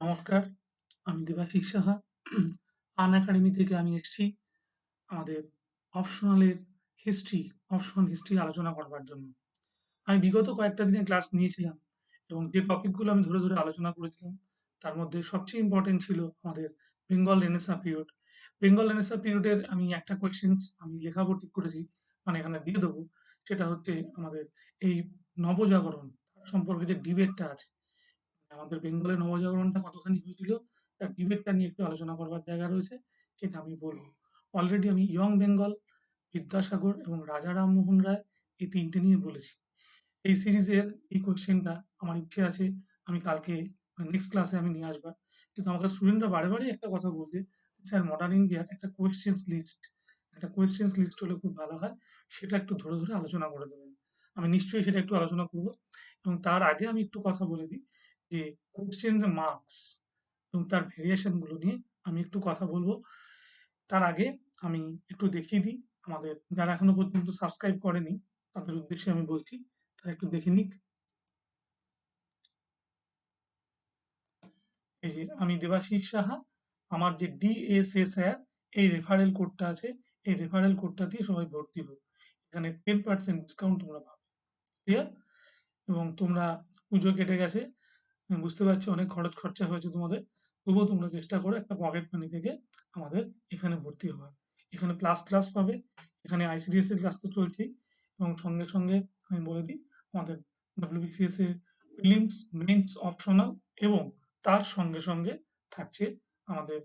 নমস্কার, আমি দেবাশিস সাহা। আন একাডেমি থেকে আমি এসেছি আমাদের অপশনালের হিস্ট্রি, অপশনাল হিস্ট্রি আলোচনা করবার জন্য। আমি বিগত কয়েকটা দিনে ক্লাস নিয়েছিলাম এবং যে টপিকগুলো আমি ধরে, ধরে আলোচনা করেছিলাম, তার মধ্যে সবচেয়ে ইম্পোর্টেন্ট ছিল আমাদের Bengal renaissance period. Bengal renaissance পিরিয়ডের আমি একটা কোয়েশ্চেনস আমি লেখাবো ঠিক করেছি, মানে এখানে দিয়ে দেবো। সেটা হচ্ছে আমাদের এই নবজাগরণ সম্পর্কে যে ডিবেটটা আছে, আমাদের বেঙ্গলের নবজাগরণটা কতখানি হয়েছিল তার ডিবেটটা নিয়ে একটু আলোচনা করবার জায়গা রয়েছে, সেটা আমি বলবো। অলরেডি আমি ইয়ং বেঙ্গল, বিদ্যাসাগর এবং রাজা রামমোহন রায় এই ৩ টে নিয়ে বলেছি। এই সিরিজের এই কোয়েশ্চেনটা আমার ইচ্ছে আছে আমি কালকে নেক্সট ক্লাসে আমি নিয়ে আসবার। কিন্তু আমাদের স্টুডেন্টরা বারে, বারেই একটা কথা বলছে, "স্যার মডার্ন ইন্ডিয়ার একটা কোয়েশ্চেনস লিস্ট হলে খুব ভালো হয়। সেটা একটু ধরে, ধরে আলোচনা করে দেবেন।" আমি নিশ্চয়ই সেটা একটু আলোচনা করব এবং তার আগে আমি একটু কথা বলে দিই যে কোয়েশ্চেন মার্কস এবং তার ভেরিয়েশন গুলো নিয়ে আমি একটু কথা বলবো। তার আগে আমি একটু দেখিয়ে দিই আমাদের যারা এখনো পর্যন্ত সাবস্ক্রাইব করেনি তাদের উদ্দেশ্যে আমি বলছি, তারা একটু দেখে নিক। এই যে আমি দেবাশিস সাহা, আমার যে DSSR এই রেফারেল কোডটা আছে, এই রেফারেল কোডটা দিয়ে সবাই ভর্তি হোক। এখানে 10% ডিসকাউন্ট তোমরা পাবে। ক্লিয়ার? এবং তোমরা পুজো কেটে গেছে। আমি বুঝতে পারছি অনেক খরচ খরচা হয়েছে তোমাদের। তবুও তোমরা চেষ্টা করো একটা পকেট মানি থেকে আমাদের এখানে ভর্তি হওয়ার। এখানে প্লাস ক্লাস পাবে। এখানে ICDS এর ক্লাস তো চলছেই এবং সঙ্গে, সঙ্গে আমি বলে দিই আমাদের WBCS এর প্রিলিমস, মেইনস, অপশনাল এবং তার সঙ্গে, সঙ্গে থাকছে আমাদের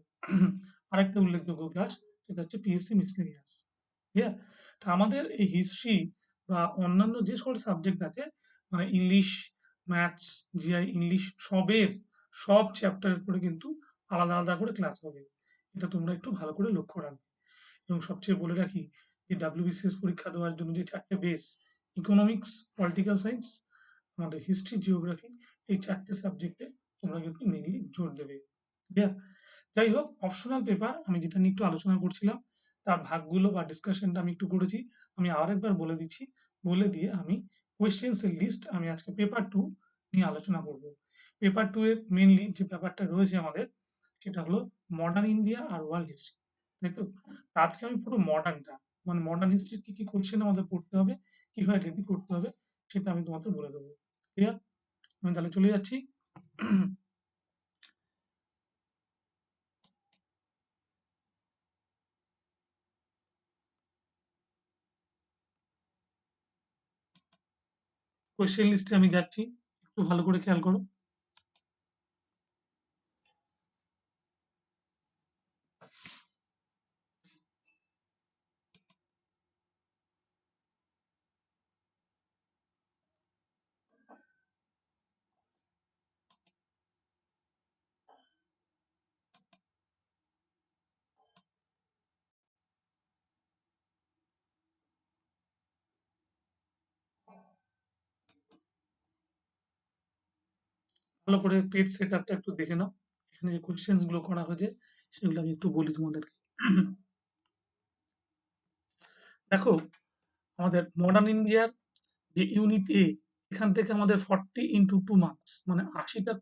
আরেকটা উল্লেখযোগ্য ক্লাস, সেটা হচ্ছে PSC মিসলেনিয়াস। ক্লিয়ার? তো আমাদের এই হিস্ট্রি বা অন্যান্য যে সকল সাবজেক্ট আছে, মানে ইংলিশ, ম্যাথস, GI, ইংলিশ সব চ্যাপ্টারের করে কিন্তু আলাদা, আলাদা করে ক্লাস হবে। এটা তোমরা একটু ভালো করে লক্ষ্য রাখবে। এবং সবচেয়ে বলে রাখি যে WBCS পরীক্ষা দেওয়ার জন্য যে ৪ টে বেস, ইকোনমিক্স, পলিটিক্যাল সায়েন্স, আমাদের হিস্ট্রি, জিওগ্রাফি, এই ৪ টে সাবজেক্টে তোমরা কিন্তু মেইনলি জোর দেবে। ক্লিয়ার? যাই হোক, অপশনাল পেপার আমি যেটা নিয়ে একটু আলোচনা করছিলাম, তার ভাগগুলো বা ডিসকাশনটা আমি একটু করেছি। আমি আরেকবার বলে দিচ্ছি। বলে দিয়ে আমি কোয়েশ্চেনস এর লিস্ট আমি আজকে পেপার 2 নিয়ে আলোচনা করব। পেপার 2 এর মেইনলি যে ব্যাপারটা রয়েছে আমাদের, সেটা হলো মডার্ন ইন্ডিয়া আর ওয়ার্ল্ড হিস্ট্রি। তাই তো? আজকে আমি পুরো মডার্নটা, মানে মডার্ন হিস্ট্রির কি, কি কোয়েশ্চেন আমাদের পড়তে হবে, কিভাবে রেডি করতে হবে, সেটা আমি তোমাদের বলে দেবো। ক্লিয়ার? আমি তাহলে চলে যাচ্ছি। কোয়েশ্চেন লিস্টে আমি যাচ্ছি। একটু ভালো করে খেয়াল করো। ভালো করে পেজ সেটআপটা একটু দেখে নাও। এখানে যে কোয়েশ্চেনস গুলো করা হয়েছে সেগুলো আমি একটু বলি তোমাদেরকে। দেখো, আমাদের মডার্ন ইন্ডিয়ার যে ইউনিট এ, এখান থেকে আমাদের 40 ইনটু 2 মার্কস, মানে 80টা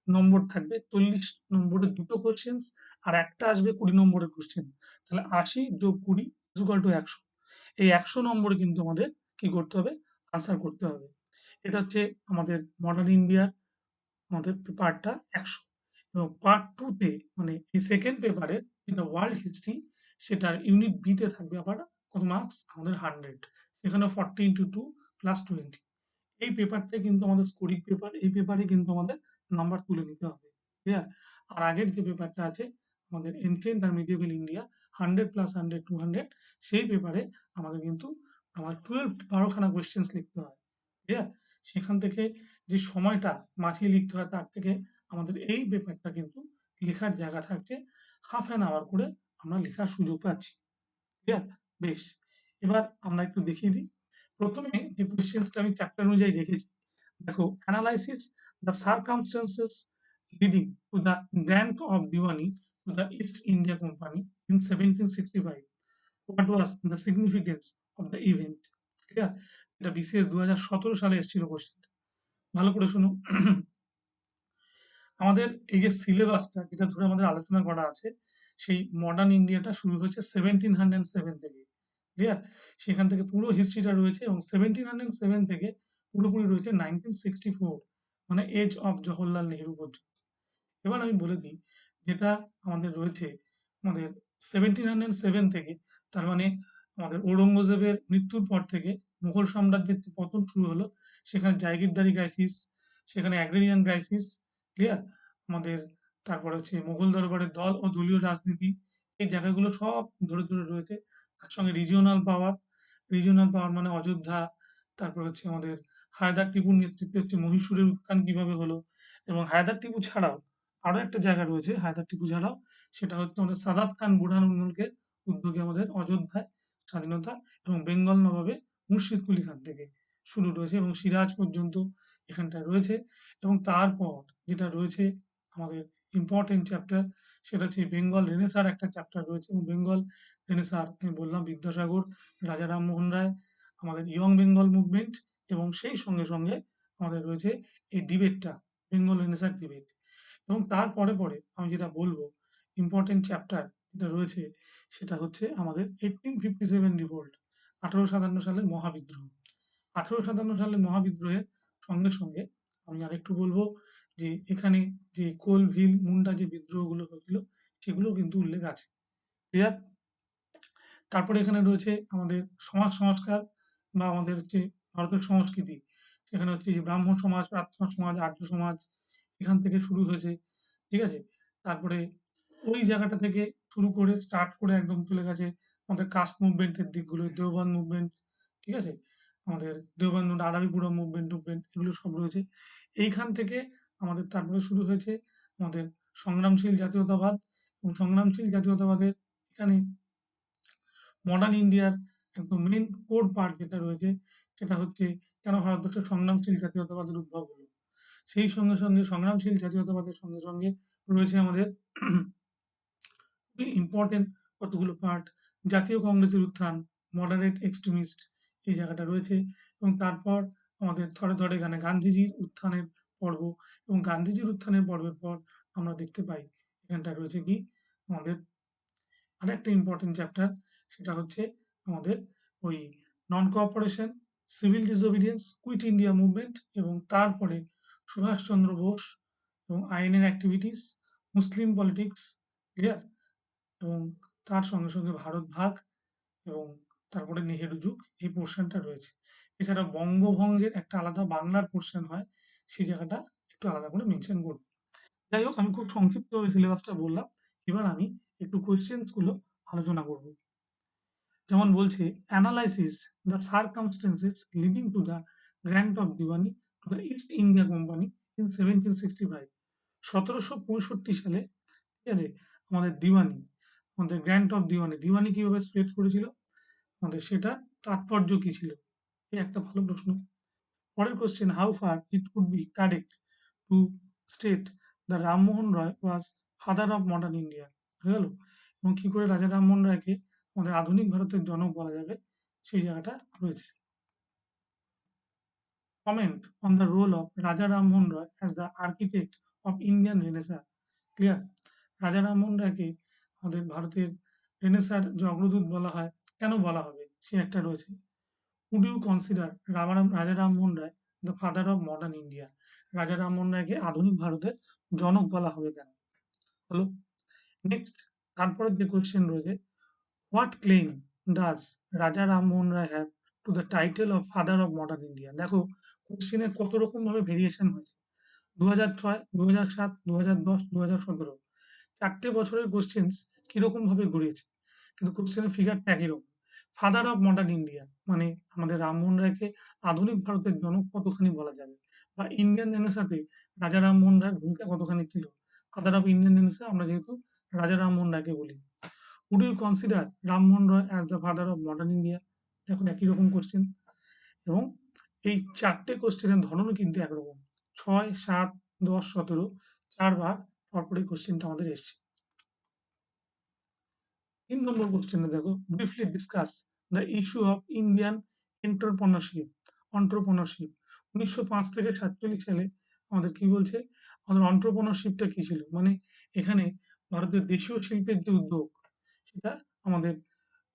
নম্বর থাকবে। 40 নম্বরের দুটো কোয়েশ্চেনস আর একটা আসবে 20 নম্বরের কোয়েশ্চেন। তাহলে 80 যোগ 20 ইকুয়াল টু 100। এই 100 নম্বরে কিন্তু আমাদের কি করতে হবে? আনসার করতে হবে। এটা হচ্ছে আমাদের মডার্ন ইন্ডিয়ার আমাদের পেপারটা 100 এবং পার্ট 2 তে, মানে এই সেকেন্ড পেপারে যেটা ওয়ার্ল্ড হিস্ট্রি, সেটার ইউনিট বি তে থাকবে আবার কত মার্কস? আমাদের 100। সেখানে 40 ইনটু 2 প্লাস 20। এই পেপারটাই কিন্তু আমাদের স্কোরিং পেপার। এই পেপারে কিন্তু আমাদের নাম্বার তুলে নিতে হবে। ক্লিয়ার? আর আগের যে পেপারটা আছে আমাদের এনশিয়েন্ট আর মিডিয়েভেল ইন্ডিয়া, 100 প্লাস 100 200, সেই পেপারে আমাদের কিন্তু আমার 12 খানা কোয়েশ্চেন্স লিখতে হয়। ক্লিয়ার? সেখান থেকে যে সময়টা বাঁচিয়ে লিখতে হয় তার থেকে আমাদের এই পেপারটা কিন্তু লেখার জায়গা থাকছে হাফ অ্যান আওয়ার করে আমরা লেখার সুযোগ পাচ্ছি। ক্লিয়ার? বেশ। এবার আমরা একটু দেখিয়ে দিই। প্রথমে যে কোয়েশ্চেন্সটা আমি চ্যাপ্টার অনুযায়ী রেখেছি, দেখো, analysis the circumstances leading to the grant of Deewani to the east India company in 1765। What was the significance of the event? Clear? এটা BCS 2017 সালে এসেছিল কোশ্চেনটা। ভালো করে শোনো। আমাদের এই যে সিলেবাসটা যেটা ধরে আমাদের আলোচনা করা আছে, সেই মডার্ন ইন্ডিয়াটা শুরু হয়েছে 1707 থেকে। ক্লিয়ার? সেখান থেকে পুরো হিস্ট্রিটা রয়েছে এবং 1707 থেকে পুরোপুরি রয়েছে 1964, মানে এজ অফ জওহরলাল নেহেরু পর্যন্ত। এবার আমি বলে দিই, যেটা আমাদের রয়েছে আমাদের 1707 থেকে, তার মানে আমাদের ঔরঙ্গজেবের মৃত্যুর পর থেকে মুঘল সাম্রাজ্যের যে পতন শুরু হলো, সেখানে জাগিরদারি ক্রাইসিস, সেখানে অ্যাগ্রেরিয়ান ক্রাইসিস, ক্লিয়ার? আমাদের তারপরে হচ্ছে মুঘল দরবারের দল ও দলীয় রাজনীতি, এই জায়গাগুলো সব ধরে ধরে রয়েছে। তার সঙ্গে রিজিওনাল পাওয়ার মানে অযোধ্যা, তারপর হচ্ছে আমাদের হায়দার টিপুর নেতৃত্বে হচ্ছে মহীশূরের উত্থান কিভাবে হলো, এবং হায়দার টিপু ছাড়াও আরো একটা জায়গা রয়েছে হায়দার টিপু ছাড়াও, সেটা হচ্ছে আমাদের সাদাত খান বুরহানুদ্দৌলাকে উদ্যোগে আমাদের অযোধ্যায় স্বাধীনতা, এবং বেঙ্গল নবাবে মুর্শিদ কুলি খান থেকে শুরু রয়েছে এবং সিরাজ পর্যন্ত এখানটায় রয়েছে। এবং তারপর যেটা রয়েছে আমাদের ইম্পর্টেন্ট চ্যাপ্টার, সেটা হচ্ছে বেঙ্গল রেনেসার একটা চ্যাপ্টার রয়েছে, এবং বেঙ্গল রেনেসার আমি বললাম বিদ্যাসাগর, রাজা রামমোহন রায়, আমাদের ইয়ং বেঙ্গল মুভমেন্ট, এবং সেই সঙ্গে সঙ্গে আমাদের রয়েছে এই ডিবেটটা, বেঙ্গল রেনেসার ডিবেট। এবং তারপরে পরে আমি যেটা বলবো ইম্পর্টেন্ট চ্যাপ্টার যেটা রয়েছে, সেটা হচ্ছে আমাদের 1857 রিভোল্ট, 1857 সালের মহাবিদ্রোহ। 1857 সালের মহাবিদ্রোহের সঙ্গে সঙ্গে আমি আরেকটু বলবো যে এখানে যে কোল ভিল মুন্ডা যে বিদ্রোহগুলো হয়েছিল, সেগুলো কিন্তু উল্লেখ আছে। ক্লিয়ার? তারপরে এখানে রয়েছে আমাদের সমাজ সংস্কার বা আমাদের হচ্ছে ভারতের সংস্কৃতি, সেখানে হচ্ছে যে ব্রাহ্ম সমাজ, প্রার্থনা সমাজ, আর্য সমাজ, এখান থেকে শুরু হয়েছে। ঠিক আছে? তারপরে ওই জায়গাটা থেকে শুরু করে স্টার্ট করে একদম চলে গেছে আমাদের কাস্ট মুভমেন্টের দিকগুলো, দেওবন্দ মুভমেন্ট, ঠিক আছে? আমাদের দেওবন্দ আরবি মুভমেন্ট এগুলো সব রয়েছে। এইখান থেকে আমাদের তারপরে শুরু হয়েছে আমাদের সংগ্রামশীল জাতীয়তাবাদ, এবং সংগ্রামশীল জাতীয়তাবাদের এখানে মডার্ন ইন্ডিয়ার একদম মেইন কোর পার্ট যেটা রয়েছে, সেটা হচ্ছে কেন ভারতবর্ষের সংগ্রামশীল জাতীয়তাবাদের উদ্ভব হলো। সেই সঙ্গে সঙ্গে সংগ্রামশীল জাতীয়তাবাদের সঙ্গে সঙ্গে রয়েছে আমাদের খুবই ইম্পর্টেন্ট কতগুলো পার্ট, জাতীয় কংগ্রেসের উত্থান, মডারেট এক্সট্রিমিস্ট, এই জায়গাটা রয়েছে। এবং তারপর আমাদের থরে থরে গানে গান্ধীজির উত্থানের পর্ব, এবং গান্ধীজির উত্থানের পর্বের পর আমরা দেখতে পাই এখানটা রয়েছে কি আমাদের আরেকটা ইম্পর্টেন্ট চ্যাপ্টার, সেটা হচ্ছে আমাদের ওই non cooperation, civil disobedience, quit India movement, এবং তারপরে সুভাষচন্দ্র বোস এবং আইএনএর অ্যাক্টিভিটিস, মুসলিম পলিটিক্স, ক্লিয়ার? এবং তার সঙ্গে সঙ্গে ভারত ভাগ, এবং তারপরে নেহেরু যুগ, এই পোর্শনটা রয়েছে। এছাড়া বঙ্গভঙ্গের একটা আলাদা বাংলার পোর্শন হয়, সেই জায়গাটা একটু আলাদা করে মেনশন করব। যাই হোক, আমি খুব সংক্ষিপ্তভাবে সিলেবাসটা বললাম। এবার আমি একটু কোয়েশ্চেন্স গুলো আলোচনা করব। যেমন বলছে, analysis the circumstances leading to the grant of Deewani to the east India company in 1765। 1765 সালে, ঠিক আছে, আমাদের দিওয়ানি, আমাদের গ্র্যান্ট অফ দিওয়ানি, দিওয়ানি কিভাবে স্প্রেড করেছিল, আমাদের সেটা তাৎপর্য কি ছিল, এই একটা ভালো প্রশ্ন। পরের question, how far it could be correct two state the Rammohan Roy was father of modern India, হয়ে গেল। এবং কি করে রাজা রামমোহন রায়কে আমাদের আধুনিক ভারতের জনক বলা যাবে, সেই জায়গাটা রয়েছে। Comment on the role of Raja Rammohan Roy as the architect of Indian renaissance. Clear? Raja Rammohan রায়কে আমাদের ভারতের রেনেসাঁর যে অগ্রদূত বলা হয়, কেন বলা হবে, সে একটা রয়েছে। Would you consider রাজা রামমোহন রায় the father of modern India? রাজা রামমোহন রায়কে আধুনিক ভারতের জনক বলা হবে কেন? হলো। নেক্সট, তারপরের যে কোয়েশ্চেন রয়েছে, what claim does Raja Rammohan Roy have to the title of father of modern India? দেখো, কোয়েশ্চেনের কত রকম ভাবে ভেরিয়েশন হয়েছে। 2006, 2007, 2010, 2017, 4টে বছরের কোয়েশ্চেন্স কিরকম ভাবে ঘুরিয়েছে, কিন্তু কোয়েশ্চেনের ফিগারটা একই রকম। ফাদার অফ মডার্ন ইন্ডিয়া মানে আমাদের রামমোহন রায়কে আধুনিক ভারতের জনক কতখানি বলা যাবে, বা ইন্ডিয়ান রেনেসাঁতে রাজা রামমোহন রায়ের ভূমিকা কতখানি ছিল। ফাদার অফ ইন্ডিয়ান রেনেসাঁ আমরা যেহেতু রাজা রামমোহন রায়কে বলি। Would you consider Rammohan Roy as the father of modern India? এখন একই রকম কোশ্চেন, এবং এই 4টে কোশ্চেনের ধরনও কিন্তু একরকম। 6, 7, 10, 17, 4বার পরপরই কোশ্চেনটা আমাদের এসছে। 3 নম্বর কোশ্চেনে দেখো, briefly discuss the issue of Indian entrepreneurship. 1905 থেকে 1947 সালে আমাদের কি বলছে, আমাদের অন্টারপ্রেনারশিপটা কি ছিল, মানে এখানে ভারতের দেশীয় শিল্পের যে উদ্যোগ সেটা আমাদের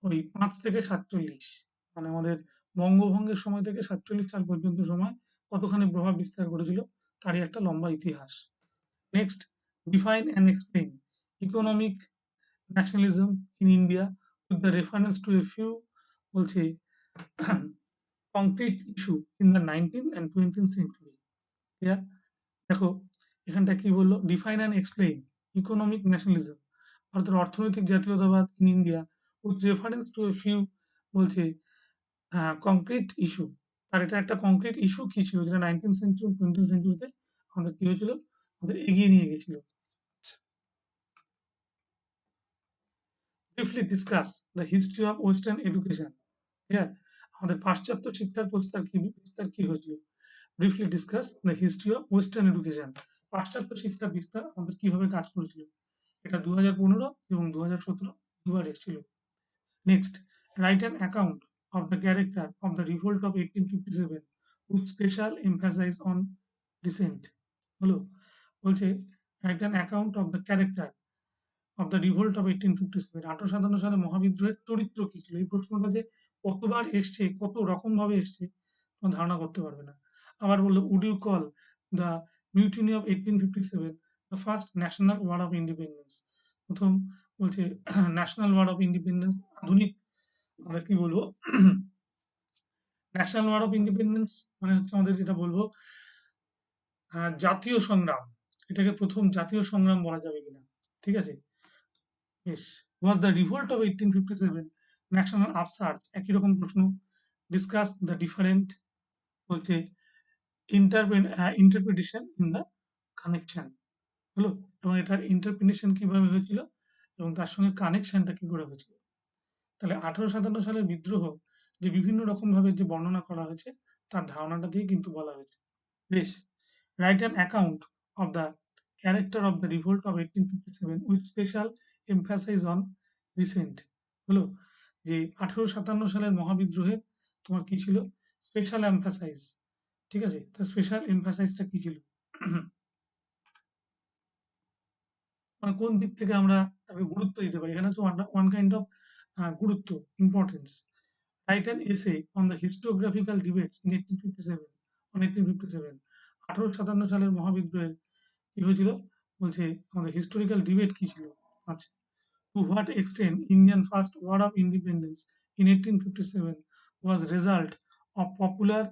ওই 5 থেকে 47, মানে আমাদের বঙ্গভঙ্গের সময় থেকে 47 সাল পর্যন্ত সময় কতখানি প্রভাব বিস্তার করেছিল তারই একটা লম্বা ইতিহাস। Next, define and explain economic nationalism in India with the reference to a few, বলছে concrete issue in the 19th and 20th century। Clear? দেখো এখানটা কি বললো, define and explain economic nationalism, ভারতের অর্থনৈতিক জাতীয়তাবাদ in India with reference to a few, বলছে concrete issue. আর এটা একটা কংক্রিট ইস্যু কি ছিল যেটা 19th সেঞ্চুরি 20th সেঞ্চুরিতে আমাদের কি হয়েছিল, আমাদের এগিয়ে নিয়ে গেছিল। Briefly discuss the history of western education. Clear? আমাদের পাশ্চাত্য শিক্ষার বিস্তার কি হয়েছিল। Briefly discuss the history of western education, পাশ্চাত্য শিক্ষার বিস্তার আমাদের কিভাবে কাজ করেছিল। এটা 2015 এবং 2017 দুবার এসেছিল। Next, write an account of the character of the revolt of 1857 with special emphasize on dissent. হলো, বলছে write an account of the character of the revolt of 1857, 1857 সালে মহাবিদ্রোহের চরিত্র কি ছিল। এই প্রশ্নটা যে কতবার এসছে, কত রকম ভাবে এসছে তোমার ধারণা করতে পারবে না। আবার বললো, would you call the mutiny of 1857 the first national war of independence. প্রথম, বলছে ন্যাশনাল ওয়ার অফ ইন্ডিপেন্ডেন্স, আধুনিক আমরা কি বলবো ন্যাশনাল ওয়ার অফ ইন্ডিপেন্ডেন্স মানে হচ্ছে আমাদের যেটা বলবো জাতীয় সংগ্রাম, এটাকে প্রথম জাতীয় সংগ্রাম বলা যাবে কিনা। ঠিক আছে, বেশ। Was the revolt of 1857 national upsurge, একই রকম প্রশ্ন। ডিসকাস দ্য ডিফারেন্ট, বলছে ইন্টারপ্রিটেশন ইন দ্য কানেকশন। হলো, এবং এটার ইন্টারপ্রিটেশন কিভাবে হয়েছিল এবং তার সঙ্গে কানেকশনটা কি করে হয়েছিল। তাহলে 1857 সালের বিদ্রোহ যে বিভিন্ন রকম ভাবে যে বর্ণনা করা হয়েছে তার ধারণাটা দিয়ে কিন্তু বলা হয়েছে। বেশ। Write an account of the character of the revolt of 1857 with special emphasize on recent. হলো, যে 1857 সালের মহাবিদ্রোহের তোমার কি ছিল, স্পেশাল এমফাসাইজ। ঠিক আছে, তো স্পেশাল এমফাসাইজটা কি ছিল, মানে কোন দিক থেকে আমরা তাকে গুরুত্ব দিতে পারি, এখানে তো ওয়ান কাইন্ড অফ গুরুত্ব, importance. Write an essay on the historiographical debates in 1857 on 1857, 1857 সালের মহাবিদ্রোহের কি হয়েছিল, বলছে আমাদের হিস্টোরিক্যাল ডিবেট কি ছিল। আচ্ছা, to what extent Indian first war of independence in 1857 was result of popular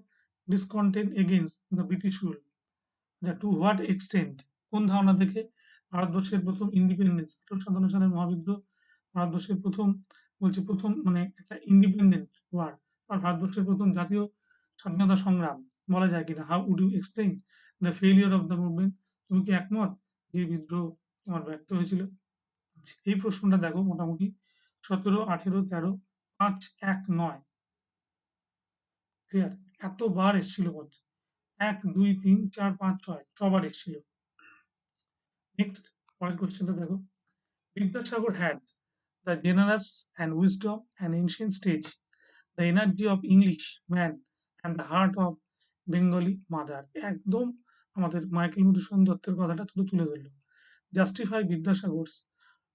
discontent against the British rule। যা টু হোয়াট এক্সটেন্ট, কোন ধারণা থেকে ভারতবর্ষের প্রথম ইন্ডিপেন্ডেন্স 1857 সালের মহাবিদ্রোহ, ভারতবর্ষের প্রথম, বলছে প্রথম মানে একটা ইন্ডিপেন্ডেন্ট ওয়ার আর ভারতবর্ষের প্রথম জাতীয় স্বাধীনতা সংগ্রাম বলা যায় কিনা। How would you explain the failure of the movement, তুমি কি একমত যে বিদ্রোহ তোমার ব্যর্থ হয়েছিল। এই প্রশ্নটা দেখো মোটামুটি 17, 18, 13, 5, 1, 9, ক্লিয়ার, এতবার এসেছিল বলছে 1, 2, 3, 4, 5, 6 ছবার এসেছিল। নেক্সট, পরের কোশ্চেনটা দেখো, Vidyasagar had the generous and wisdom and ancient stage, the energy of English man and the heart of Bengali mother। একদম আমাদের মাইকেল মধুসূদন দত্তের কথাটা তুলে ধরলো। জাস্টিফাই বিদ্যাসাগরস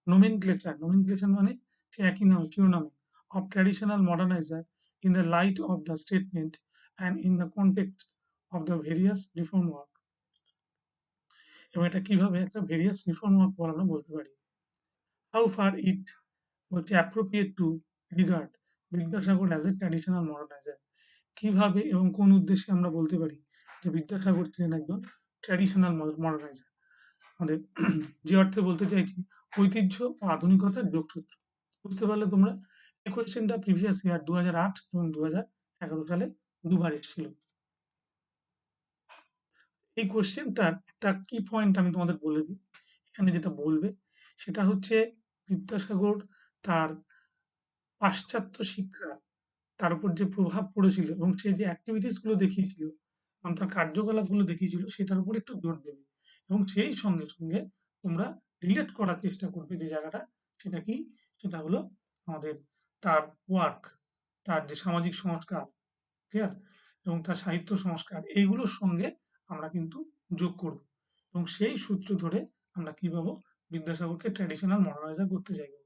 নোমেনক্লেচার মানে সে একই নামে শিরোনামে of traditional modernizer in the light of the statement and in the context of the various reform work। এবং এটা কিভাবে একটা ভেরিয়াস রিফর্ম ওয়ার্ক বলানো বলতে পারি। হাউ ফার ইট, বলছে appropriate to regard Vidyasagar as a traditional moderniser, কিভাবে এবং কোন উদ্দেশ্যে আমরা বলতে পারি যে বিদ্যাসাগর ছিলেন একজন ট্র্যাডিশনাল মডার্নাইজার। আমাদের যে অর্থে বলতে চাইছি ঐতিহ্য ও আধুনিকতার যোগসূত্র। বুঝতে পারলে তোমরা। এই কোয়েশ্চেনটা প্রিভিয়াস ইয়ার 2008 এবং 2011 সালে দুবার এসেছিল। এই কোয়েশ্চেনটার একটা কি পয়েন্ট আমি তোমাদের বলে দিই। এখানে যেটা বলবে সেটা হচ্ছে বিদ্যাসাগর তার পাশ্চাত্য শিক্ষা তার উপর যে প্রভাব পড়েছিল এবং সে যে অ্যাক্টিভিটিস গুলো দেখিয়েছিল এবং তার কার্যকলাপ গুলো দেখিয়েছিল সেটার উপর একটু জোর দেবে এবং সেই সঙ্গে সঙ্গে তোমরা রিলেট করার চেষ্টা করবে যে জায়গাটা, সেটা কি, সেটা হলো আমাদের তার ওয়ার্ক, তার যে সামাজিক সংস্কার, ঠিক আছে, এবং তার সাহিত্য সংস্কার, এইগুলোর সঙ্গে আমরা কিন্তু যোগ করব। এবং সেই সূত্র ধরে আমরা কি পাবো, বিদ্যাসাগরকে ট্র্যাডিশনাল মডার্নাইজার করতে চাইবো।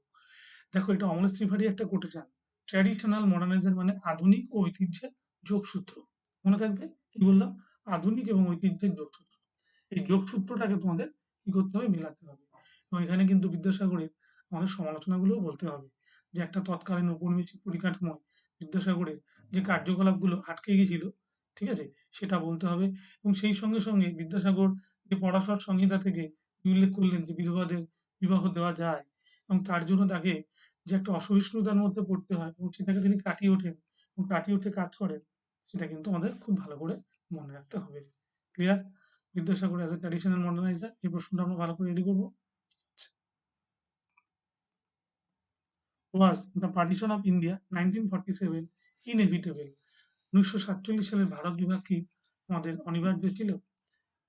দেখো এটা অমলেশ ত্রিপাঠী একটা কোটেশন, ট্র্যাডিশনাল মডার্নাইজার মানে আধুনিক ও ঐতিহ্যের যোগসূত্র। মনে থাকবে কি বললাম, আধুনিক এবং ঐতিহ্যের যোগসূত্র। এই যোগসূত্রটাকে তোমাদের কি করতে হবে, মেলাতে হবে। এবং এখানে কিন্তু বিদ্যাসাগরের আমাদের সমালোচনাগুলোও বলতে হবে, যে একটা তৎকালীন ঔপনিবেশিক পরিকাঠামোয় বিদ্যাসাগরের যে কার্যকলাপগুলো আটকে গেছিল, ঠিক আছে, সেটা বলতে হবে। এবং সেই সঙ্গে সঙ্গে বিদ্যাসাগর যে পরাশর সংহিতা থেকে উল্লেখ করলেন যে বিধবাদের বিবাহ দেওয়া যায়, এবং তার জন্য তাকে যে একটা অসহিষ্ণুতার মধ্যে পড়তে হয় এবং সেটাকে তিনি কাটিয়ে ওঠেন এবং কাটিয়ে উঠে কাজ করেন, সেটা কিন্তু আমাদের খুব ভালো করে মনে রাখতে হবে। Clear? Vidyasagar as a traditional moderniser, এই প্রশ্নটা আমরা ভালো করে রেডি করবো। Was the partition of India 1947 inevitable? 1947 সালের ভারত বিভাগ কি আমাদের অনিবার্য ছিল?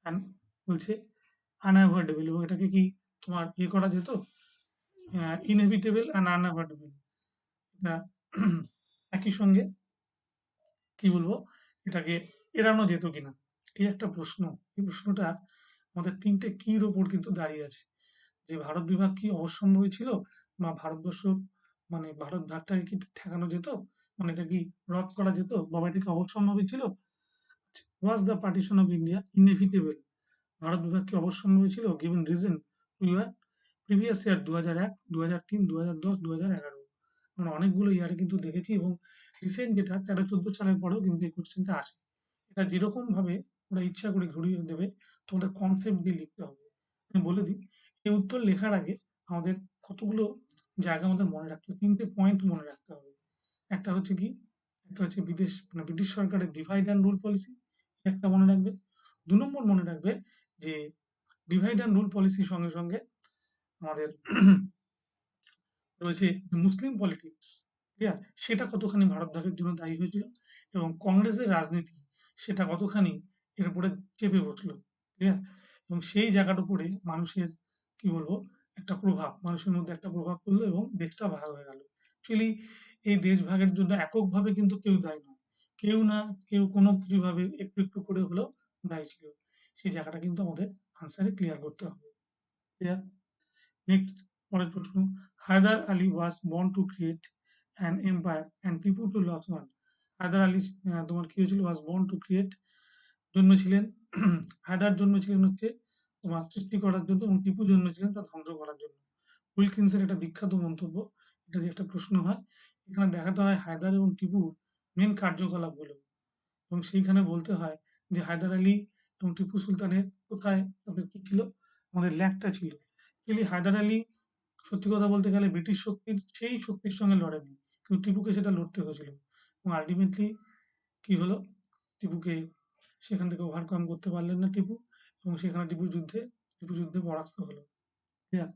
And বলছে আনঅ্যাভয়েডেবল, এবং এটাকে কি তোমার ইয়ে করা যেত, ইনএভিটেবল অ্যান্ড আনঅ্যাভয়েডেবল, এটা একই সঙ্গে কি বলবো, এটাকে এড়ানো যেত কিনা, এই একটা প্রশ্ন। এই প্রশ্নটা আমাদের তিনটে কির ওপর কিন্তু দাঁড়িয়ে আছে, যে ভারত বিভাগ কি অবশ্যম্ভাবী ছিল, বা ভারতবর্ষ মানে ভারত ভাগটাকে কি ঠেকানো যেত, মানে এটা কি রদ করা যেত, বা এটা কি অবশ্যম্ভাবী ছিল? Was the partition of India inevitable? Bharat বিভাগ কি অবশ্যম্ভাবী ছিল? Given reason to year previous year 2001, 2003, 2010, 2011। আমরা অনেকগুলো ইয়ারে কিন্তু দেখেছি, এবং রিসেন্ট যেটা 13-14 সালের পরেও কিন্তু এই কোশ্চেনটা আসে। এটা যেরকম ভাবে ওরা ইচ্ছা করে ঘুরিয়ে দেবে, তোমাদের কনসেপ্ট দিয়ে লিখতে হবে। আমি বলে দিই, এই উত্তর লেখার আগে আমাদের কতগুলো জায়গা আমাদের মনে রাখতে হবে, তিনটে পয়েন্ট মনে রাখতে হবে। একটা হচ্ছে কি, একটা হচ্ছে বিদেশ মানে ব্রিটিশ সরকারের ডিভাইড অ্যান্ড রুল পলিসি, একটা মনে রাখবে। 2 নম্বর মনে রাখবে যে ডিভাইড অ্যান্ড রুল পলিসির সঙ্গে সঙ্গে আমাদের রয়েছে মুসলিম পলিটিক্স, ক্লিয়ার, সেটা কতখানি ভারত ভাগের জন্য দায়ী হয়েছিল, এবং কংগ্রেসের রাজনীতি সেটা কতখানি এর উপরে চেপে বসলো, ক্লিয়ার, এবং সেই জায়গার উপরে মানুষের কি বলবো একটা প্রভাব, মানুষের মধ্যে একটা প্রভাব পড়লো এবং দেশটা ভাগ হয়ে গেল। অ্যাকচুয়ালি এই দেশ ভাগের জন্য এককভাবে কিন্তু কেউ দায়ী নয়, কেউ না কেউ কোনো কিছু ভাবে একটু একটু করে হলেও দায়ী ছিল। সেই জায়গাটা কিন্তু আমাদের আনসারে ক্লিয়ার করতে হবে। ক্লিয়ার? নেক্সট, পরের প্রশ্ন, Haidar Ali was born to create an empire and Tipu to lose one? Haidar Ali তোমার কি হয়েছিল, ওয়াজ বর্ন টু ক্রিয়েট, জন্মেছিলেন হায়দার জন্মেছিলেন হচ্ছে তোমার সৃষ্টি করার জন্য, এবং টিপু জন্মেছিলেন তা ধ্বংস করার জন্য। উইলকিন্সের একটা বিখ্যাত মন্তব্য, এটা যে একটা প্রশ্ন হয়, এখানে দেখাতে হয় হায়দার এবং টিপুর মেন কার্যকলাপগুলো, এবং সেইখানে বলতে হয় যে হায়দার আলী এবং টিপু সুলতানের কোথায় তাদের কি ছিল, আমাদের ল্যাকটা ছিল। অ্যাকচুয়ালি হায়দার আলী সত্যি কথা বলতে গেলে ব্রিটিশ শক্তির সেই শক্তির সঙ্গে লড়েনি, কিন্তু টিপুকে সেটা লড়তে হয়েছিল, এবং আলটিমেটলি কি হলো, টিপুকে সেখান থেকে ওভারকাম করতে পারলেন না টিপু, এবং সেখানে টিপু যুদ্ধে পরাস্ত হলো। Yeah.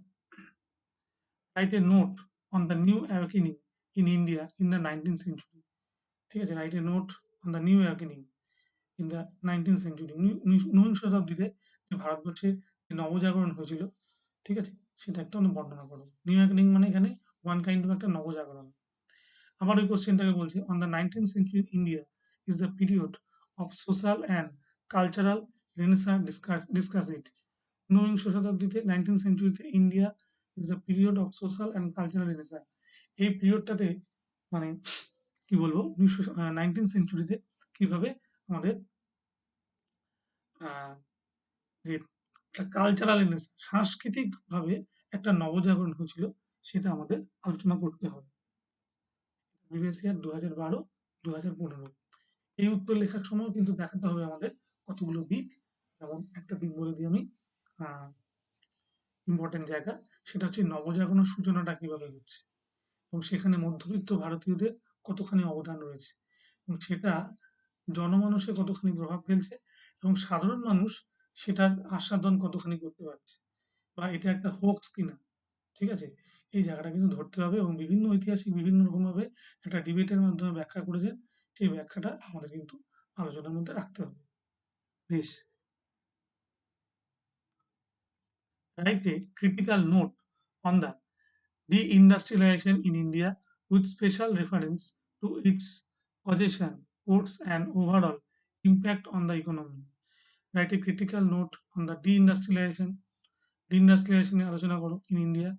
Write a note on the new awakening in India in the 19th century. ঠিক আছে, write a note on the new awakening in the 19th century. ঊনবিংশ শতাব্দীতে যে ভারতবর্ষে যে নবজাগরণ হয়েছিল, ঠিক আছে, সেটা একটা বর্ণনা করো। নিউ অ্যাওয়েকেনিং মানে এখানে ওয়ান কাইন্ড অফ একটা নবজাগরণ। আবার ওই কোশ্চেনটাকে বলছি, on the 19th century India is the period of social and cultural renaissance, discuss it. ঊনবিংশ শতাব্দীতে 19th সেঞ্চুরিতে India is the period of social and cultural renaissance. এই পিরিয়ডটাতে মানে কি বলবো, 19th সেঞ্চুরিতে কিভাবে আমাদের আহ, যে কালচারাল রেনেসাঁ, সাংস্কৃতিকভাবে একটা নবজাগরণ হয়েছিল, সেটা আমাদের আলোচনা করতে হবে। Previous year 2012, 2015। এই উত্তর লেখার সময় কিন্তু দেখাতে হবে আমাদের কতগুলো দিক। যেমন একটা দিক বলে দিই আমি, ইম্পর্টেন্ট জায়গা, সেটা হচ্ছে নবজাগরণের সূচনাটা কিভাবে হচ্ছে, এবং সেখানে মধ্যবিত্ত ভারতীয়দের কতখানি অবদান রয়েছে, এবং সেটা জনমানসে কতখানি প্রভাব ফেলছে, এবং সাধারণ মানুষ সেটার আস্বাদন কতখানি করতে পারছে, বা এটা একটা হোক্স কিনা, ঠিক আছে, এই জায়গাটা কিন্তু ধরতে হবে। এবং বিভিন্ন ঐতিহাসিক বিভিন্ন রকমভাবে একটা ডিবেটের মাধ্যমে ব্যাখ্যা করেছেন, সেই ব্যাখ্যাটা আমাদের কিন্তু আলোচনার মধ্যে রাখতে হবে। বেশ, write a critical note on the deindustrialization in India with special reference to its causation, course, and overall impact on the economy. Write a critical note on the deindustrialization নিয়ে আলোচনা করো ইন ইন্ডিয়া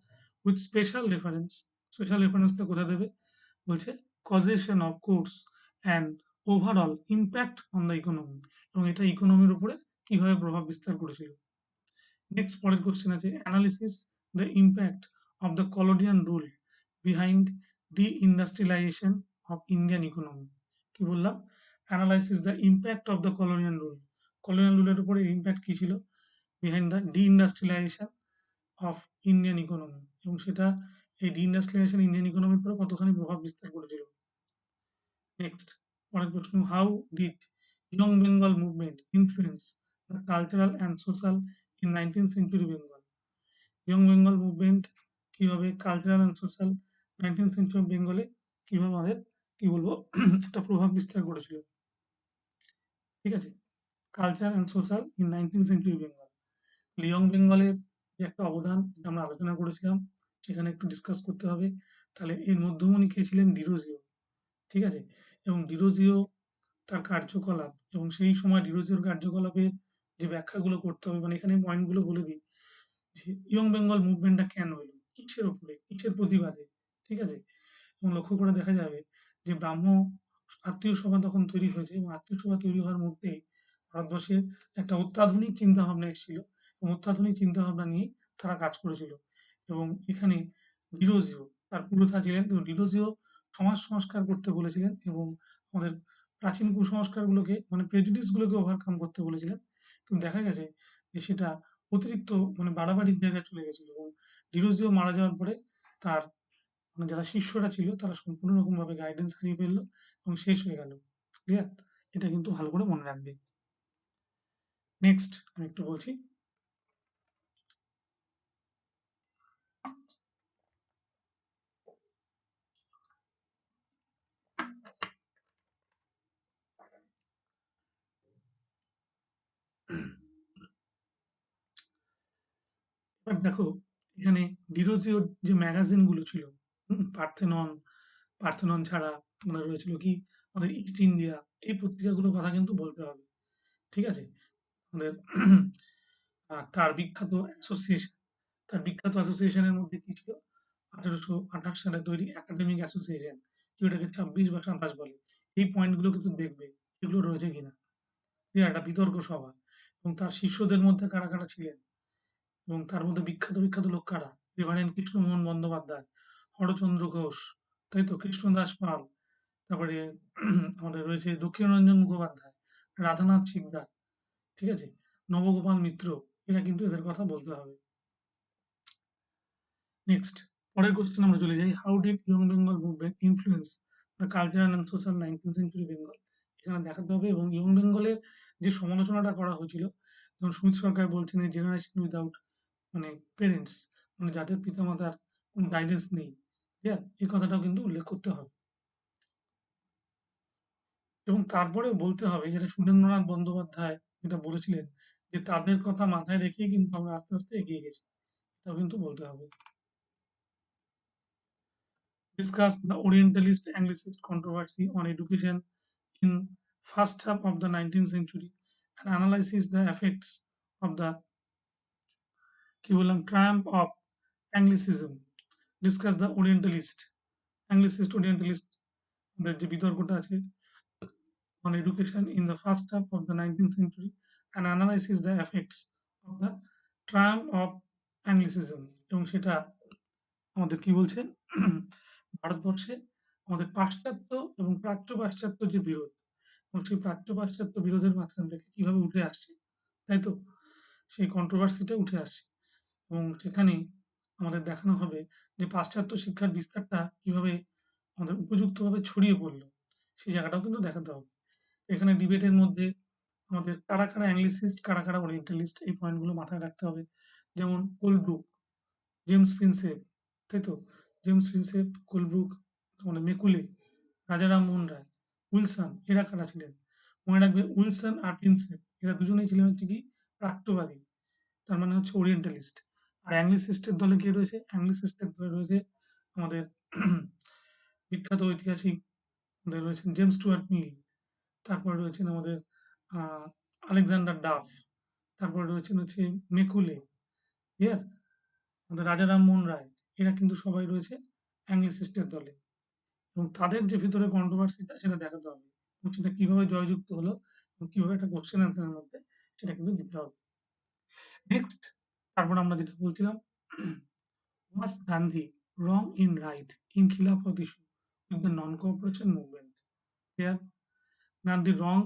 উইথ স্পেশাল রেফারেন্সটা কোথায় দেবে? বলছে causation of course and overall impact on the economy, এবং এটা ইকোনমির উপরে কিভাবে প্রভাব বিস্তার করেছিল। নেক্সট পরের কোশ্চেন আছে analysis the impact of the colonial rule behind deindustrialization of Indian economy. কি বললাম? Analysis the impact of the colonial রুলের উপরে ইম্প্যাক্ট কি ছিল behind the deindustrialization of Indian economy, এবং সেটা এই ডিইন্ডাস্ট্রিয়ালাইজেশন ইন্ডিয়ান ইকোনমির উপরে কতখানি প্রভাব বিস্তার করেছিল। নেক্সট পরের প্রশ্ন, how did young Bengal movement influence the cultural and social in 19th century Bengal. Young Bengal movement কিভাবে cultural and social 19th century বেঙ্গলে কিভাবে আমাদের কি বলবো একটা প্রভাব বিস্তার করেছিল। ঠিক আছে, culture and social in 19th century Bengal. Young বেঙ্গলের যে একটা অবদান যেটা আমরা আলোচনা করেছিলাম সেখানে একটু ডিসকাস করতে হবে। তাহলে এর মধ্যমণি কে ছিলেন? ডিরোজিও। ঠিক আছে, এবং ডিরোজিও তার কার্যকলাপ এবং সেই সময় ডিরোজিওর কার্যকলাপের যে ব্যাখ্যাগুলো করতে হবে, মানে এখানে পয়েন্টগুলো বলে দিই যে ইয়ং বেঙ্গল মুভমেন্টটা কেন হলো, কিসের উপরে, কিসের প্রতিবাদে। ঠিক আছে, এবং লক্ষ্য করে দেখা যাবে যে ব্রাহ্ম আত্মীয় সভা তখন তৈরি হয়েছে, এবং আত্মীয় সভা তৈরি হওয়ার মধ্যেই ভারতবর্ষের একটা অত্যাধুনিক চিন্তা ভাবনা এসেছিল, এবং অত্যাধুনিক চিন্তা ভাবনা নিয়ে তারা কাজ করেছিল। এবং এখানে ডিরোজিও তার পুরোধা ছিলেন, কিন্তু ডিরোজিও সমাজ সংস্কার করতে বলেছিলেন এবং আমাদের প্রাচীন কুসংস্কারগুলোকে মানে প্রেজুডিসগুলোকে ওভারকাম করতে বলেছিলেন। কিন্তু দেখা গেছে যে সেটা অতিরিক্ত মানে বাড়াবাড়ির জায়গায় চলে গেছিল, এবং ডিরোজিও মারা যাওয়ার পরে তার মানে যারা শিষ্যরা ছিল তারা সম্পূর্ণ রকমভাবে গাইডেন্স হারিয়ে ফেললো এবং শেষ হয়ে গেল। ক্লিয়ার? এটা কিন্তু ভালো করে মনে রাখবে। নেক্সট আমি একটু বলছি, এবার দেখো এখানে ডিরোজিওর যে ম্যাগাজিন গুলো ছিল, পার্থেনন, পার্থেনন ছাড়া আমাদের রয়েছিল কি আমাদের ইস্ট ইন্ডিয়া, এই পত্রিকাগুলোর কথা কিন্তু বলতে হবে। ঠিক আছে, আমাদের তার বিখ্যাত অ্যাসোসিয়েশন, তার বিখ্যাত অ্যাসোসিয়েশনের মধ্যে কি ছিল? 1828 সালে তৈরি একাডেমিক অ্যাসোসিয়েশন, কেউ এটাকে 26 বা 27 বলে। এই পয়েন্টগুলো কিন্তু দেখবে এগুলো রয়েছে কিনা। ঠিক আছে, একটা বিতর্ক সভা, এবং তার শিষ্যদের মধ্যে কারা কারা ছিলেন, এবং তার মধ্যে বিখ্যাত বিখ্যাত লোক কারা? রেভারেন্ড কৃষ্ণমোহন বন্দ্যোপাধ্যায়, হরচন্দ্র ঘোষ, তাই তো, কৃষ্ণদাস পাল, তারপরে আমাদের রয়েছে দক্ষিণরঞ্জন মুখোপাধ্যায়, রাধানাথ শিকদার, ঠিক আছে, নবগোপাল মিত্র, এরা কিন্তু এদের কথা বলতে হবে। নেক্সট পরের কোশ্চেন আমরা চলে যাই, how did young Bengal movement influence the cultural and social 19th century Bengal. এখানে দেখাতে হবে, এবং ইয়ং বেঙ্গলের যে সমালোচনাটা করা হয়েছিল, যেমন সুমিত সরকার বলছেন এই জেনারেশন উইদাউট মানে পেরেন্টস, মানে যাদের পিতামাতার কোনো গাইডেন্স নেই, ঠিক আছে, এই কথাটাও কিন্তু উল্লেখ করতে হবে। এবং তারপরেও বলতে হবে যেটা সুরেন্দ্রনাথ বন্দ্যোপাধ্যায় যেটা বলেছিলেন যে তাদের কথা মাথায় রেখেই কিন্তু আমরা আস্তে আস্তে এগিয়ে গেছি, এটাও কিন্তু বলতে হবে। Discuss the Orientalist Anglicist controversy on education in first half of the 19th century and analysis the effects of the কি বললাম triumph of Anglicism. Discuss the Orientalist দের যে বিতর্কটা আছে on education in the first half of the 19th century and analysis the effects of the triumph of Anglicism, এবং সেটা আমাদের কি বলছে ভারতবর্ষে আমাদের পাশ্চাত্য এবং প্রাচ্য পাশ্চাত্য যে বিরোধ, এবং সেই প্রাচ্য পাশ্চাত্য বিরোধের মাঝখান থেকে কিভাবে উঠে আসছে, তাই তো, সেই কন্ট্রোভার্সিটা উঠে আসছে, এবং সেখানে আমাদের দেখানো হবে যে পাশ্চাত্য শিক্ষার বিস্তারটা কিভাবে আমাদের উপযুক্তভাবে ছড়িয়ে পড়লো, সেই জায়গাটাও কিন্তু দেখাতে হবে। এখানে ডিবেটের মধ্যে আমাদের কারা কারা অ্যাংলিসিস্ট, কারা কারা ওরিয়েন্টালিস্ট, এই পয়েন্টগুলো মাথায় রাখতে হবে। যেমন কোলব্রুক, জেমস প্রিন্সেপ, তাই তো, জেমস প্রিন্সেপ, কোলব্রুক, মানে মেকুলে, রাজারাম মোহন রায়, উইলসন, এরা কারা ছিলেন? মনে রাখবে উইলসন আর প্রিন্সেপ এরা দুজনেই ছিলেন হচ্ছে কি প্রাচ্যবাদী, তার মানে হচ্ছে ওরিয়েন্টালিস্ট। আর অ্যাংলিসিস্টের দলে কে রয়েছে? অ্যাংলিসিস্টের দলে রয়েছে আমাদের বিখ্যাত ঐতিহাসিক, আমাদের রয়েছেন জেমস স্টুয়ার্ট মিল, তারপরে রয়েছেন আমাদের আলেকজান্ডার ডাফ, তারপরে রয়েছেন হচ্ছে মেকুলে, ক্লিয়ার? আমাদের রাজা রামমোহন রায়, এরা কিন্তু সবাই রয়েছে অ্যাংলিসিস্টের দলে এবং তাদের যে ভিতরে কন্ট্রোভার্সিটা সেটা দেখাতে হবে এবং সেটা কিভাবে জয়যুক্ত হলো এবং কিভাবে একটা কোশ্চেন অ্যান্সারের মধ্যে সেটা কিন্তু দিতে হবে। নেক্সট, তারপর আমরা যেটা বলছিলাম, was Gandhi wrong in right in Khilafat issue with the non-cooperation movement? Here, Gandhi wrong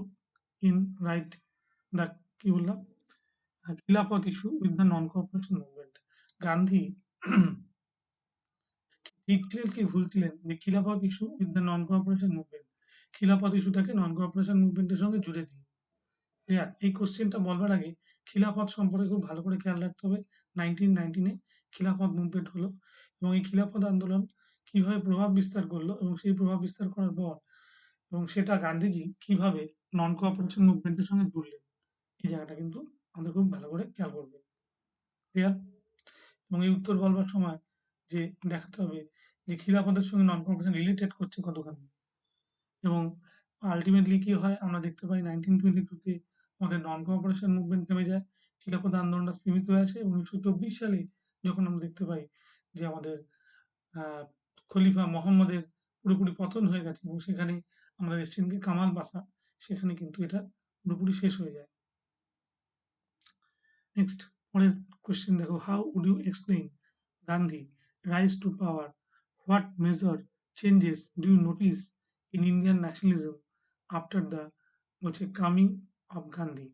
in right the কি বললাম খিলাফত issue with the non cooperation movement. Gandhi ঠিক ছিলেন কি ভুল ছিলেন যে খিলাফত issue with the non cooperation movement, খিলাফত ইস্যুটাকে নন কোঅপারেশন মুভমেন্টের সঙ্গে জুড়ে দিই। ক্লিয়ার? এই কোশ্চেনটা বলবার আগে খিলাফত সম্পর্কে খুব ভালো করে খেয়াল রাখতে হবে। 1919 খিলাফত মুভমেন্ট হলো এবং এই খিলাফত আন্দোলন কিভাবে প্রভাব বিস্তার করলো এবং সেই প্রভাব বিস্তার করার পর এবং সেটা গান্ধীজি কিভাবে নন কোঅপারেশন মুভমেন্টের সঙ্গে জুড়লেন, এই জায়গাটা কিন্তু আমাদের খুব ভালো করে খেয়াল করবে। ক্লিয়ার? এবং এই উত্তর বলবার সময় যে দেখাতে হবে যে খিলাফতের সঙ্গে নন কোঅপারেশন রিলেটেড করছে কতখানি এবং আল্টিমেটলি কি হয় আমরা দেখতে পাই 1922 তে আমাদের নন কোঅপারেশন মুভমেন্ট থেমে যায়, খিলাফত আন্দোলনটা সীমিত হয়ে আছে এবং 1924 সালে যখন আমরা দেখতে পাই যে আমাদের খলিফা মোহাম্মদের পুরোপুরি পতন হয়ে গেছে এবং সেখানে আমরা এসছেন কামাল পাশা, সেখানে কিন্তু এটা পুরোপুরি শেষ হয়ে যায়। নেক্সট, পরের কোশ্চেন দেখো, how would you explain Gandhi rise to power, what major changes do you notice in Indian nationalism after the বলছে coming of Gandhi?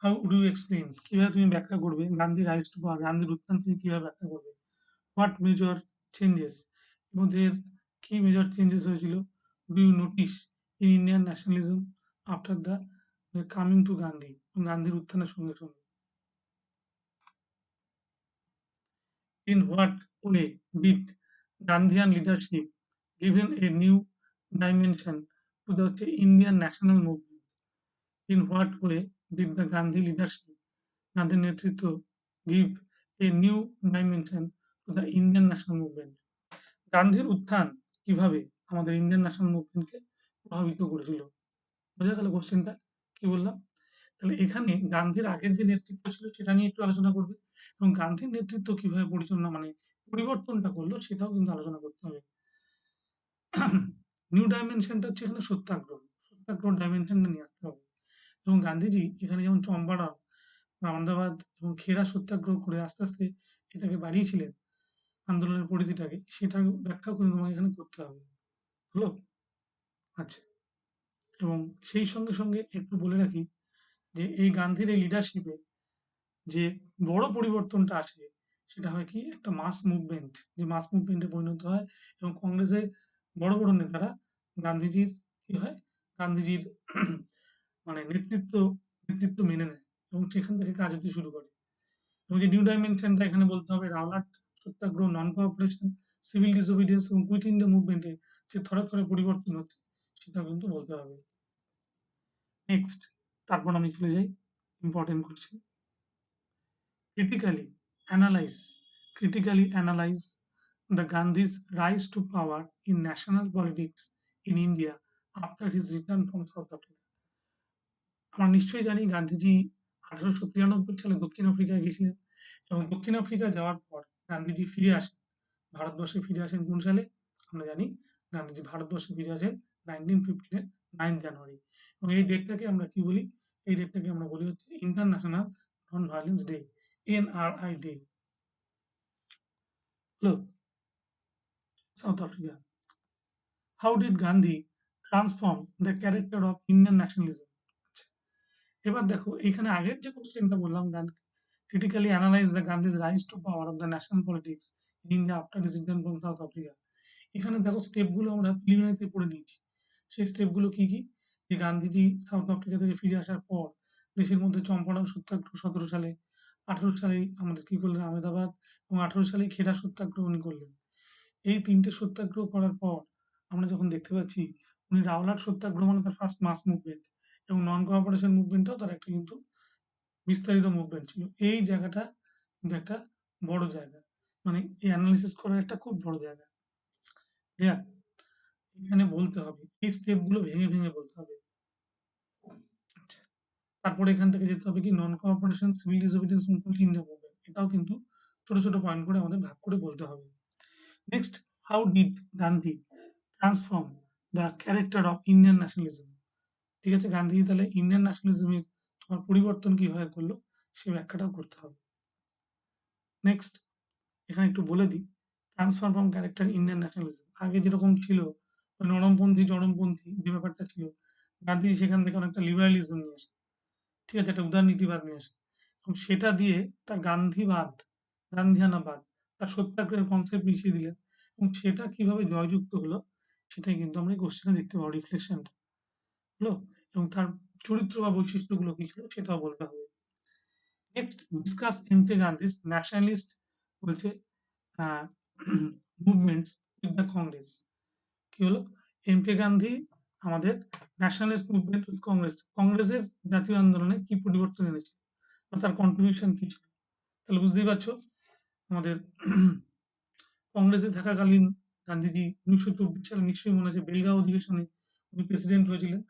How would you explain, কিভাবে তুমি ব্যাখ্যা করবে গান্ধী রাইজ টু পাওয়ার, গান্ধীর উত্থান তুমি কিভাবে ব্যাখ্যা করবে? হোয়াট মেজর চেঞ্জেস, এর মধ্যে কি মেজর চেঞ্জেস হয়েছিল? Do you notice in Indian nationalism after the coming to Gandhi, গান্ধীর উত্থানের সঙ্গে সঙ্গে? In what way did Gandhian leadership given a new dimension to the Indian national movement? In what way did the Gandhi leadership, Gandhi নেতৃত্ব give a new dimension to the Indian national movement? গান্ধীর উত্থান কিভাবে আমাদের Indian national মুভমেন্টকে প্রভাবিত করেছিল? বোঝা গেল কোশ্চেনটা? কি বললাম? তাহলে এখানে গান্ধীর আগের যে নেতৃত্ব ছিল সেটা নিয়ে একটু আলোচনা করবে এবং গান্ধীর নেতৃত্ব কিভাবে পরিচালনা মানে পরিবর্তনটা করলো সেটাও কিন্তু আলোচনা করতে হবে। নিউ ডাইমেনশনটা হচ্ছে এখানে সত্যাগ্রহ, সত্যাগ্রহ ডাইমেনশনটা নিয়ে আসতে হবে এবং গান্ধীজি এখানে যেমন চম্পারণ, আহমেদাবাদ এবং খেরা সত্যাগ্রহ করে আস্তে আস্তে এটাকে বাড়িয়েছিলেন আন্দোলনের পরিধিটাকে, সেটার ব্যাখ্যাও কিন্তু তোমাকে এখানে করতে হবে। হলো? আচ্ছা, এবং সেই সঙ্গে সঙ্গে একটু বলে রাখি যে এই গান্ধীর এই লিডারশিপে যে বড় পরিবর্তনটা আসে সেটা হয় কি একটা মাস মুভমেন্ট, যে মাস মুভমেন্টে পরিণত হয় এবং কংগ্রেসের বড় বড় নেতারা গান্ধীজির কি হয় গান্ধীজির মানে নেতৃত্ব মেনে নেয় এবং সেখান থেকে কাজ হতে শুরু করে এবং যে নিউ ডাইমেনশনটা এখানে বলতে হবে রাওলাট সত্যাগ্রহ, নন কোঅপারেশন, সিভিল ডিসোবিডিয়েন্স এবং কুইট ইন্ডিয়া মুভমেন্টে যে থরে থরে পরিবর্তন হচ্ছে সেটা কিন্তু বলতে হবে। নেক্সট, তারপর আমি চলে যাই important question. critically analyze critically analyze the Gandhi's rise to power in national politics in India after his return from South Africa. আমরা নিশ্চয়ই জানি গান্ধীজি 1893 সালে দক্ষিণ আফ্রিকায় গেছিলেন এবং দক্ষিণ আফ্রিকা যাওয়ার পর গান্ধীজি ফিরে আসেন, ভারতবর্ষে ফিরে আসেন কোন সালে? আমরা জানি গান্ধীজি ভারতবর্ষে ফিরে আসেন 1915 এর 9 জানুয়ারি এবং এই ডেটটাকে আমরা কি বলি? এই ডেটটাকে আমরা বলি হচ্ছে international non violence day, NRI day. Look, South Africa. How did Gandhi transform the character of Indian nationalism? আচ্ছা, এবার দেখো এখানে আগের যে কোশ্চেনটা বললাম, critically analyze the Gandhi's rise to power of the national politics in India after his return from South Africa. এখানে দেখো স্টেপগুলো আমরা প্রিলিমিনারিতে পড়ে নিয়েছি। সেই স্টেপগুলো কি কি? যে গান্ধীজি সাউথ আফ্রিকা থেকে ফিরে আসার পর দেশের মধ্যে চম্পারণ সত্যাগ্রহ 17 সালে, 18 সালে আমাদের কি করলেন আহমেদাবাদ এবং 18 সালে খেড়া সত্যাগ্রহ উনি করলেন। এই ৩ টে সত্যাগ্রহ করার পর আমরা যখন দেখতে পাচ্ছি উনি রাওলাট সত্যাগ্রহ মানে তার ফার্স্ট মাস মুভমেন্ট এবং নন কোঅপারেশন মুভমেন্টটাও তার একটা কিন্তু বিস্তারিত মুভমেন্ট ছিল। এই জায়গাটা কিন্তু একটা বড় জায়গা, মানে এই অ্যানালিসিস করার একটা খুব বড় জায়গা। ক্লিয়ার? এখানে বলতে হবে এই স্টেপগুলো ভেঙে ভেঙে বলতে হবে। আচ্ছা, তারপরে এখান থেকে যেতে হবে কি non cooperation, civil disobedience, quit India movement. এটাও কিন্তু ছোট ছোট পয়েন্ট করে আমাদের ভাগ করে বলতে হবে। Next, how did Gandhi transform the character of Indian nationalism? ঠিক আছে, গান্ধীজি তাহলে ইন্ডিয়ান ন্যাশনালিজমের তোমার পরিবর্তন কিভাবে করলো সেই ব্যাখ্যাটাও করতে হবে। নেক্সট, এখানে একটু বলে দিই, transfer from character Indian nationalism আগে যেরকম ছিল ওই নরমপন্থী চরমপন্থী যে ব্যাপারটা ছিল, গান্ধী সেখান থেকে অনেকটা লিবারালিজম নিয়ে আসে, ঠিক আছে, একটা উদারনীতিবাদ নিয়ে আসে, এবং সেটা দিয়ে তার গান্ধীবাদ, গান্ধিয়ানাবাদ, তার সত্যাগ্রহের কনসেপ্ট মিশিয়ে দিলেন, এবং সেটা কিভাবে জয়যুক্ত হলো সেটাই কিন্তু আমরা এই কোশ্চেনে দেখতে পাবো, রিফ্লেকশনটা হলো, এবং তার চরিত্র বা বৈশিষ্ট্যগুলো কি ছিল সেটাও বলতে হবে। Next, discuss MK Gandhi's nationalist বলছে মুভমেন্টস উইথ দ্য কংগ্রেস। কি হলো, এম.কে গান্ধী আমাদের ন্যাশনালিস্ট মুভমেন্ট উইথ কংগ্রেস, কংগ্রেসের জাতীয় আন্দোলনে কি পরিবর্তন এনেছে বা তার কন্ট্রিবিউশন কি ছিল। তাহলে বুঝতেই পারছো আমাদের কংগ্রেসে থাকাকালীন গান্ধীজি 1924 সালে নিশ্চয়ই মনে আছে বেলগাঁও অধিবেশনে উনি প্রেসিডেন্ট হয়েছিলেন,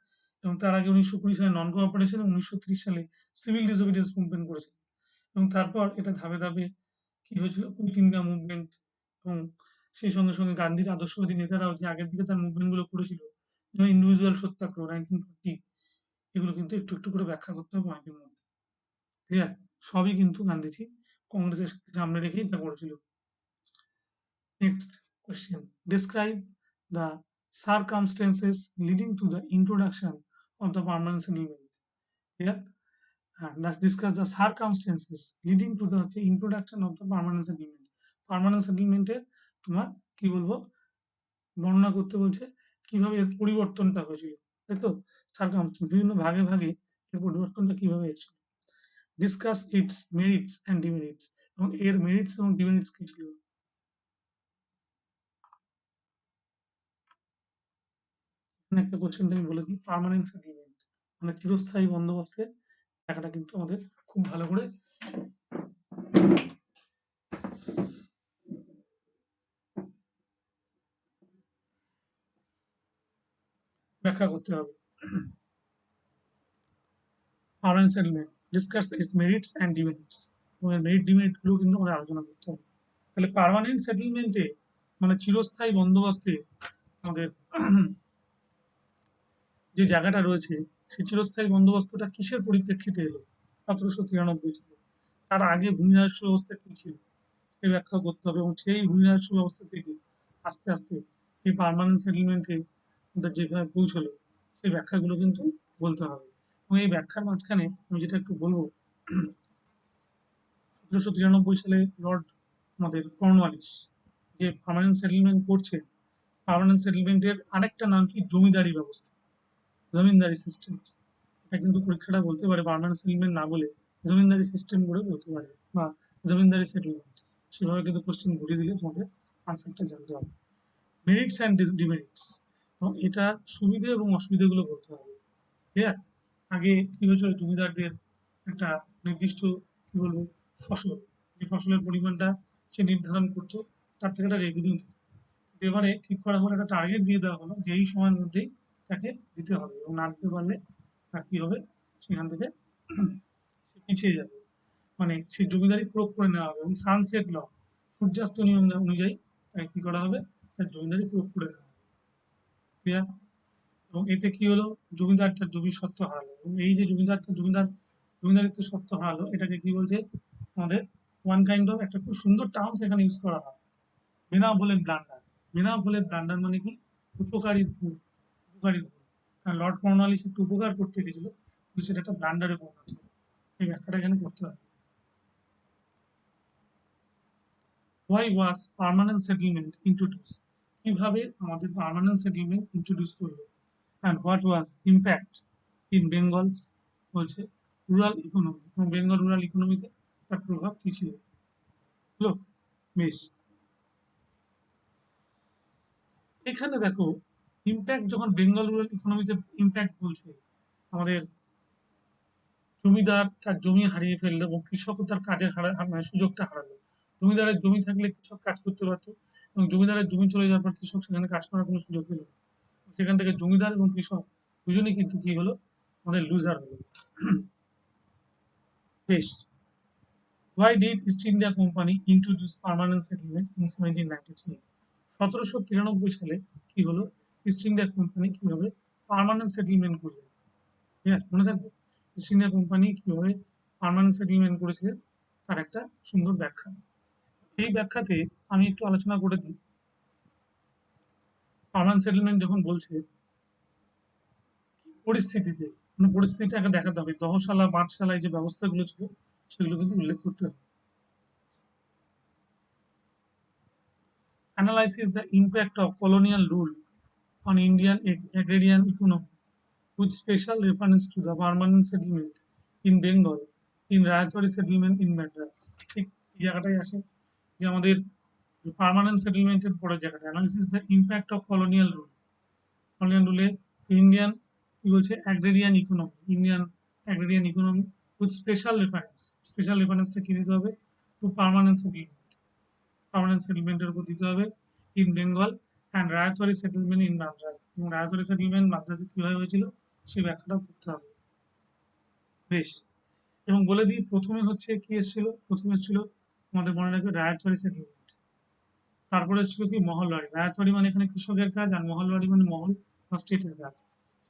এবং তার আগে 1920 সালে নন কোঅপারেশন এবং 1930 সালে সিভিল ডিসোবিডিয়েন্স মুভমেন্ট করেছিলেন, এবং তারপর এটা ধাপে ধাপে কি হয়েছিল কুইট ইন্ডিয়া মুভমেন্ট, এবং সেই সঙ্গে সঙ্গে গান্ধীর আদর্শবাদী নেতারাও যে আগের দিকে তার মুভমেন্ট গুলো করেছিল, যেমন ইন্ডিভিজুয়াল সত্যাগ্রহ 1940, এগুলো কিন্তু একটু একটু করে ব্যাখ্যা করতে হবে পয়েন্টের মধ্যে। ক্লিয়ার? সবই কিন্তু গান্ধীজি কংগ্রেসের সামনে রেখেই এটা করেছিল। Next question. Describe the circumstances leading to the introduction of the permanent settlement. Here, let's discuss the circumstances leading to the introduction of the permanent settlement. Permanent settlement এর তোমার কি বলবো বর্ণনা করতে বলছে কিভাবে এর পরিবর্তনটা হয়েছিল, তাই তো? সার্কামস্টেন্স বিভিন্ন ভাগে ভাগে এর পরিবর্তনটা কিভাবে এসেছিল। Discuss it's merits and demerits, এবং এর মেরিটস এবং ডিমেরিটস কি ছিল। একটা কোশ্চেনটা আমি বলে দিই, পার্মানেন্ট সেটেলমেন্ট মানে চিরস্থায়ী বন্দোবস্তের টাকাটা কিন্তু আমাদের খুব ভালো করে ব্যাখ্যা করতে হবে। Permanent settlement discuss it's merits and demerits, এবং এর মেরিট ডিমেরিট গুলো কিন্তু আমাদের আলোচনা করতে হবে। তাহলে পার্মানেন্ট সেটেলমেন্টে মানে চিরস্থায়ী বন্দোবস্তে আমাদের যে জায়গাটা রয়েছে সেই চিরস্থায়ী বন্দোবস্তটা কিসের পরিপ্রেক্ষিতে এলো 1793 সালে, তার আগে ভূমি রাজস্ব ব্যবস্থা কি ছিল সেই ব্যাখ্যা করতে হবে, এবং সেই ভূমি রাজস্ব ব্যবস্থা থেকে আস্তে আস্তে এই পার্মানেন্ট সেটেলমেন্টে যেভাবে পৌঁছলো সেই ব্যাখ্যাগুলো কিন্তু বলতে হবে। এবং এই ব্যাখ্যার মাঝখানে আমি যেটা একটু বলবো, 1793 সালে লর্ড আমাদের কর্নওয়ালিস যে পার্মানেন্ট সেটেলমেন্ট করছে, পার্মানেন্ট সেটেলমেন্টের আরেকটা নাম কি জমিদারি ব্যবস্থা, জমিদারি সিস্টেম। এটা কিন্তু পরীক্ষাটা বলতে পারে পার্মানেন্ট সেটেলমেন্ট না বলে জমিদারি সিস্টেম করে বলতে পারে, বা জমিদারি সেটেলমেন্ট, সেভাবে কিন্তু কোশ্চেন ঘুরিয়ে দিলে তোমাদের আনসারটা জানতে হবে। মেরিটস অ্যান্ড ডিমেরিটস, এবং এটা সুবিধে এবং অসুবিধাগুলো বলতে হবে। ক্লিয়ার? আগে কি হয়েছিল, জমিদারদের একটা নির্দিষ্ট কি বলবো ফসল, যে ফসলের পরিমাণটা সে নির্ধারণ করতো, তার থেকে একটা রেভিনিউ দিত। এবারে ঠিক করা হলো, একটা টার্গেট দিয়ে দেওয়া হলো যে এই সময়ের মধ্যেই তাকে দিতে হবে, এবং না দিতে পারলে তার কি হবে, সেখান থেকে সে পিছিয়ে যাবে, মানে সে জমিদারি প্রয়োগ করে নেওয়া হবে, এবং সানসেট ল, সূর্যাস্ত নিয়ম অনুযায়ী তাকে কি করা হবে, তার জমিদারি প্রয়োগ করে নেওয়া হবে। ক্লিয়ার? এবং এতে কি হলো, জমিদার তার জমির সত্ত্ব হারালো, এবং এই যে জমিদারিত্ব সত্ত্ব হারালো, এটাকে কি বলছে আমাদের ওয়ান কাইন্ড অফ একটা খুব সুন্দর টার্মস এখানে ইউজ করা হয়, বেনাবোলেট ব্লান্ডার। বেনাবোলেট ব্লান্ডার মানে কি, উপকারী ভুল, উপকারী ভুল। কারণ লর্ড কর্নওয়ালিস একটু উপকার করতে গেছিল, কিন্তু সেটা একটা ব্লান্ডারে পরিণত হলো। এই ব্যাখ্যাটা এখানে করতে হবে। Why was permanent settlement introduced? কিভাবে আমাদের পার্মানেন্ট সেটেলমেন্ট ইন্ট্রোডিউস করলো, and what was impact in Bengal's বলছে রুরাল ইকোনমি, এবং বেঙ্গল রুরাল ইকোনমিতে তার প্রভাব কি ছিল। হলো বেশ, এখানে দেখো ইম্প্যাক্ট যখন বেঙ্গল রুরাল ইকোনমিতে ইম্প্যাক্ট বলছে, আমাদের জমিদার তার জমি হারিয়ে ফেললো এবং কৃষকও তার কাজের মানে সুযোগটা হারালো। জমিদারের জমি থাকলে কৃষক কাজ করতে পারতো, এবং জমিদারের জমি চলে যাওয়ার পর কৃষক সেখানে কাজ করার কোনো সুযোগ পেল না। সেখান থেকে জমিদার এবং কৃষক দুজনেই কিন্তু কি হলো, আমাদের লুজার হলো। বেশ। Why did East India Company introduce permanent settlement in 1793? 1793 সালে কি হলো, ইস্ট ইন্ডিয়া কোম্পানি কিভাবে পার্মানেন্ট সেটেলমেন্ট করলো। ঠিক আছে, মনে থাকবে ইস্ট ইন্ডিয়া কোম্পানি কিভাবে পার্মানেন্ট সেটেলমেন্ট করেছিলেন তার একটা সুন্দর ব্যাখ্যা। এই ব্যাখ্যাতে আমি একটু আলোচনা করে দিই। পার্মানেন্ট সেটেলমেন্ট যখন বলছে পরিস্থিতিতে, মানে পরিস্থিতিটাকে দেখাতে হবে, দহশালা পাঠশালায় যে ব্যবস্থাগুলো ছিল সেগুলো কিন্তু উল্লেখ করতে হবে। Analyzes the impact of colonial rule on Indian agrarian economy, with special reference to the permanent settlement in Bengal, in Rayatwari settlement in Madras. ঠিক এই জায়গাটাই আসে যে আমাদের পার্মানেন্ট সেটেলমেন্টের পরে জায়গাটা analysis the impact of colonial rule. Colonial রুলে ইন্ডিয়ান কি বলছে agrarian economy, Indian agrarian economy with special reference. Special রেফারেন্সটা কি দিতে হবে? টু পার্মানেন্ট সেটেলমেন্ট, পার্মানেন্ট সেটেলমেন্টের উপর দিতে হবে in Bengal and ryotwari settlement in Madras, এবং রায়তওয়ারি সেটেলমেন্ট মাদ্রাসে কিভাবে হয়েছিল সেই ব্যাখ্যাটা করতে হবে। বেশ, এবং বলে দিই প্রথমে হচ্ছে কি এসেছিল, প্রথমে এসেছিল আমাদের মনে রাখবে রায়তওয়ারি সেটেলমেন্ট, তারপরে এসেছিল কি মহলবাড়ি। রায়তওয়ারি মানে এখানে কৃষকের কাজ, আর মহলবাড়ি মানে মহল বা স্টেটের কাজ।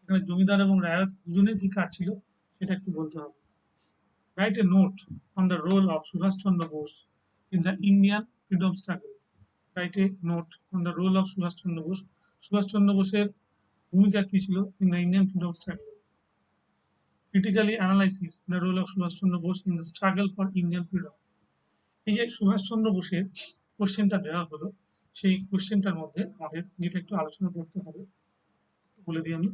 এখানে জমিদার এবং রায়ত দুজনের কি কাজ ছিল সেটা একটু বলতে হবে। Write a note on the role of Subhash Chandra Bose in the Indian freedom struggle. Write a note on the role of Subhash Chandra Bose. Subhash চন্দ্র বোসের ভূমিকা কি ছিল in the Indian freedom struggle. Critically analysis the role of Subhash Chandra Bose in the struggle for Indian freedom. এই যে সুভাষ চন্দ্র বোসের কোশ্চেনটা দেওয়া হলো, সেই কোশ্চেনটার মধ্যে আমাদের যেটা একটু আলোচনা করতে হবে বলে দিই আমি।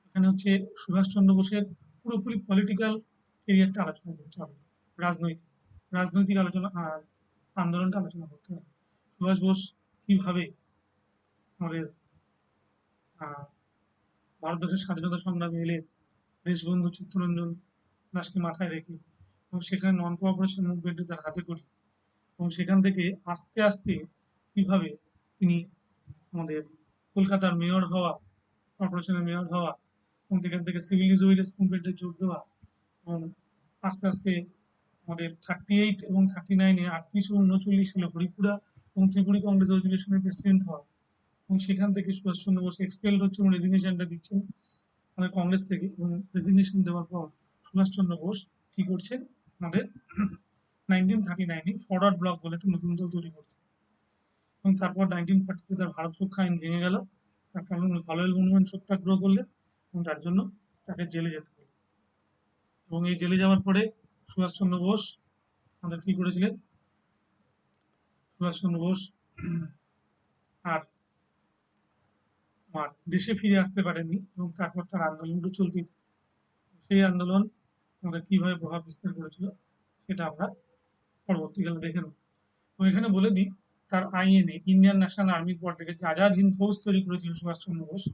এখানে হচ্ছে সুভাষ চন্দ্র বোসের পুরোপুরি পলিটিক্যাল কেরিয়ারটা আলোচনা করতে হবে, রাজনৈতিক রাজনৈতিক আলোচনা আন্দোলনটা আলোচনা করতে হবে। সুভাষ বোস কিভাবে আমাদের ভারতবর্ষের স্বাধীনতা সংগ্রামে এলে দেশবন্ধু চিত্তরঞ্জন দাসকে মাথায় রেখে, এবং সেখানে নন কোঅপারেশন মুভমেন্টে তার হাতে করি, এবং সেখান থেকে আস্তে আস্তে কিভাবে তিনি আমাদের কলকাতার মেয়র হওয়া, কর্পোরেশনের মেয়র হওয়া, এবং সেখান থেকে সিভিল ডিসোবিডিয়েন্স মুভমেন্টে যোগ দেওয়া, এবং আস্তে আস্তে আমাদের 38 এবং 39-এ 38 ও 39 সালে হরিপুরা এবং ত্রিপুরী কংগ্রেস অধিবেশনের প্রেসিডেন্ট হওয়া, এবং সেখান থেকে সুভাষচন্দ্র বোস এক্সপেলড হচ্ছে এবং রেজিগনেশনটা দিচ্ছেন আমাদের কংগ্রেস থেকে, এবং রেজিগনেশন দেওয়ার পর সুভাষচন্দ্র বোস কি করছেন আমাদের 1939-এ ফরওয়ার্ড ব্লক বলে একটা নতুন দল তৈরি করছেন, এবং তারপর 1940-তে তার ভারত রক্ষা আইন ভেঙে গেল, তার কারণে উনি ভালোয়েল মনুমেন্ট সত্যাগ্রহ করলেন, এবং তার জন্য তাকে জেলে যেতে হলো। এবং এই জেলে যাওয়ার পরে সুভাষচন্দ্র বোস আমাদের কি করেছিলেন, সুভাষচন্দ্র বোস আর দেশে ফিরে আসতে পারেননি, এবং তারপর তার আন্দোলনগুলো চলতেই থাকে। সেই আন্দোলন আমাদের কিভাবে প্রভাব বিস্তার করেছিল সেটা আমরা পরবর্তীকালে দেখে নেব। এবং এখানে বলে দিই তার আইএনএ ইন্ডিয়ান ন্যাশনাল আর্মির পর থেকে যে আজাদ হিন্দ ফৌজ তৈরি করেছিল সুভাষচন্দ্র বোস,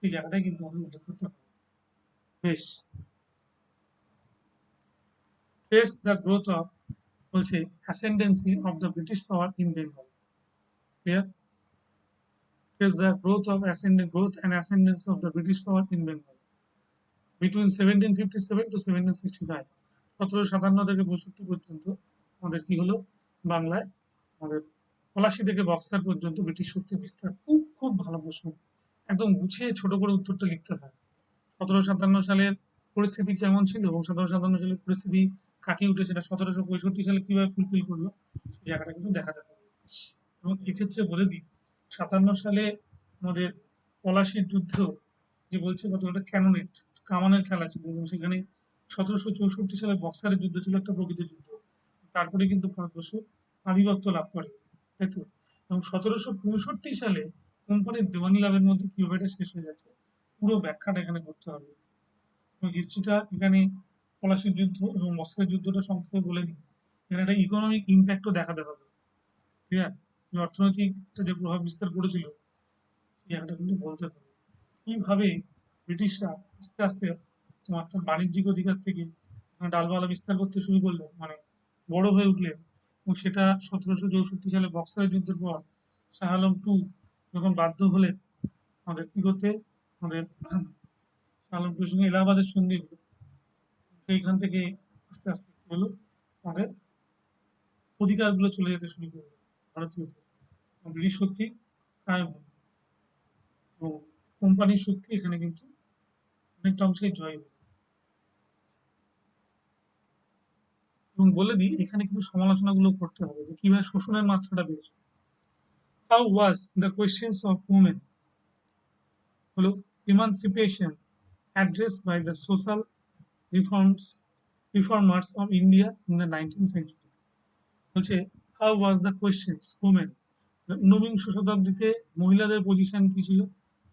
এই জায়গাটাই কিন্তু আমাদের উল্লেখ করতে হবে। বেশ, ট্রেস দ্য গ্রোথ অফ বলছে ascendency of the British power in Bengal. Clear? Trace the growth and ascendency of the British power in Bengal between 1757 to 1765। 1757 থেকে 62 পর্যন্ত আমাদের কি হলো, বাংলায় আমাদের পলাশী থেকে বক্সার পর্যন্ত ব্রিটিশ শক্তির বিস্তার। খুব খুব ভালো প্রশ্ন, একদম গুছিয়ে ছোট করে উত্তরটা লিখতে হয়। 1757 সালের পরিস্থিতি কেমন ছিল এবং 1757 সালের পরিস্থিতি কাটিয়ে উঠে সেটা 1765 সালে কিভাবে ফুলফিল করলো সেই জায়গাটা কিন্তু দেখাতে হবে। এবং এক্ষেত্রে বলে দিই 57 সালে আমাদের পলাশীর যুদ্ধ যে বলছে কত একটা ক্যাননেট কামানের খেলা ছিল, এবং সেখানে 1764 সালে বক্সারের যুদ্ধ ছিল একটা প্রকৃত যুদ্ধ। তারপরে কিন্তু ভারতবর্ষ আধিপত্য লাভ করে, তাই তো? এবং 1765 সালে কোম্পানির দেওয়ানি লাভের মধ্যে কিভাবে এটা শেষ হয়ে যাচ্ছে পুরো ব্যাখ্যাটা এখানে করতে হবে। এবং হিস্ট্রিটা এখানে পলাশীর যুদ্ধ এবং বক্সারের যুদ্ধটা সংক্ষেপে বলে দিই, এখানে একটা ইকোনমিক ইম্প্যাক্টও দেখাতে হবে। ক্লিয়ার? যে অর্থনৈতিক একটা যে প্রভাব বিস্তার করেছিল সেই জায়গাটা কিন্তু বলতে হবে। কিভাবে ব্রিটিশরা আস্তে আস্তে তোমার তার বাণিজ্যিক অধিকার থেকে ডালপালা বিস্তার করতে শুরু করলেন, মানে বড় হয়ে উঠলেন, এবং সেটা 1764 সালে বক্সারের যুদ্ধের পর শাহ আলম টু যখন বাধ্য হলেন আমাদের কি করতে, আমাদের শাহ আলম টুর সঙ্গে এলাহাবাদের সন্ধি হলো, সেইখান থেকে আস্তে আস্তে হলো আমাদের অধিকারগুলো চলে যেতে শুরু করবে ভারতীয়দের। ব্রিটিশ শক্তি কায়েম হবে এবং কোম্পানির শক্তি এখানে কিন্তু অনেকটা অংশেই জয় হবে। এবং বলে দিই এখানে কিন্তু সমালোচনাগুলো করতে হবে যে কিভাবে শোষণের মাত্রাটা বেড়েছে। How was the questions of women হলো emancipation address by the social reforms reformers of India in the 19th century. বলছে how was the questions women, ঊনবিংশ শতাব্দীতে মহিলাদের পজিশন কি ছিল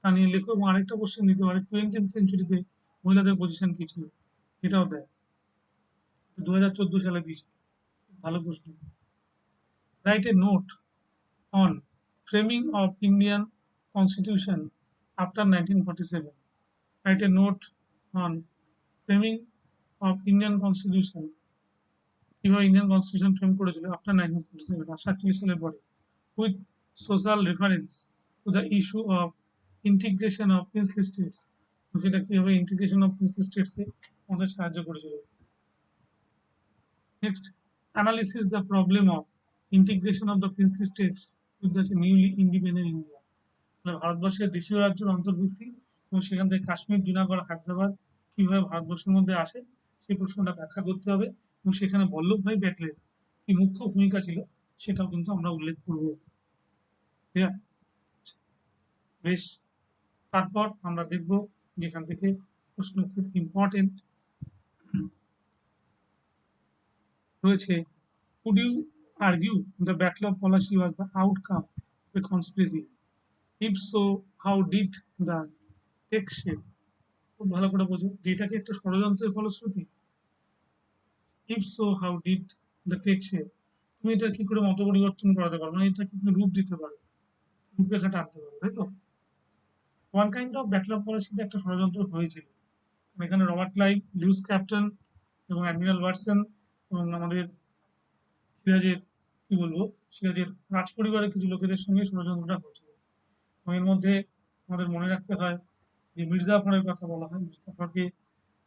তা নিয়ে লেখো, এবং আরেকটা কোশ্চেন দিতে পারে 20th সেঞ্চুরিতে মহিলাদের পজিশন কি ছিল, এটাও দেয়। 2014 সালে দিয়েছে, ভালো প্রশ্ন। Write a note on framing of Indian constitution after 1947। Write a note on framing of Indian constitution, কিভাবে ইন্ডিয়ান কনস্টিটিউশন ফ্রেম করেছিল আফটার 1947 1947 সালের পরে, with social reference to the issue of integration of princely states, যেটা কিভাবে integration of princely স্টেটসে আমাদের সাহায্য করেছিল। Next, analysis the problem of integration of the princely states with the newly independent India. মানে ভারতবর্ষের দেশীয় রাজ্যের অন্তর্ভুক্তি এবং সেখান থেকে কাশ্মীর, জুনাগড়, হায়দ্রাবাদ কিভাবে ভারতবর্ষের মধ্যে আসে সেই প্রশ্নটা ব্যাখ্যা করতে হবে, এবং সেখানে বল্লভভাই প্যাটেলের কি মুখ্য ভূমিকা ছিল সেটাও কিন্তু আমরা উল্লেখ করবো। ঠিক আছে, বেশ। তারপর আমরা দেখব যেখান থেকে প্রশ্ন খুব ইম্পর্টেন্ট রয়েছে। Would you argue the Battle of Palashi was the outcome of a conspiracy? If so, how did the take shape? খুব ভালো করে বোঝো যে এটা কি একটা ষড়যন্ত্রের ফলশ্রুতি। If so, how did the take shape? তুমি এটা কি করে মত পরিবর্তন করাতে পারো, মানে এটা কি তুমি রূপ দিতে পারো, রূপরেখাটা আনতে পারো, তাই তো। One kind of battle of পলাশিতে একটা ষড়যন্ত্র হয়েছিল। এখানে রবার্ট ক্লাইভ, লুইস ক্যাপ্টন এবং অ্যাডমিরাল ওয়াটসন এবং আমাদের সিরাজের কি বলবো সিরাজের রাজ পরিবারের কিছু লোকেদের সঙ্গে ষড়যন্ত্রটা হয়েছিল। এবং এর মধ্যে আমাদের মনে রাখতে হয় যে মির্জাফরের কথা বলা হয়, মির্জাফরকে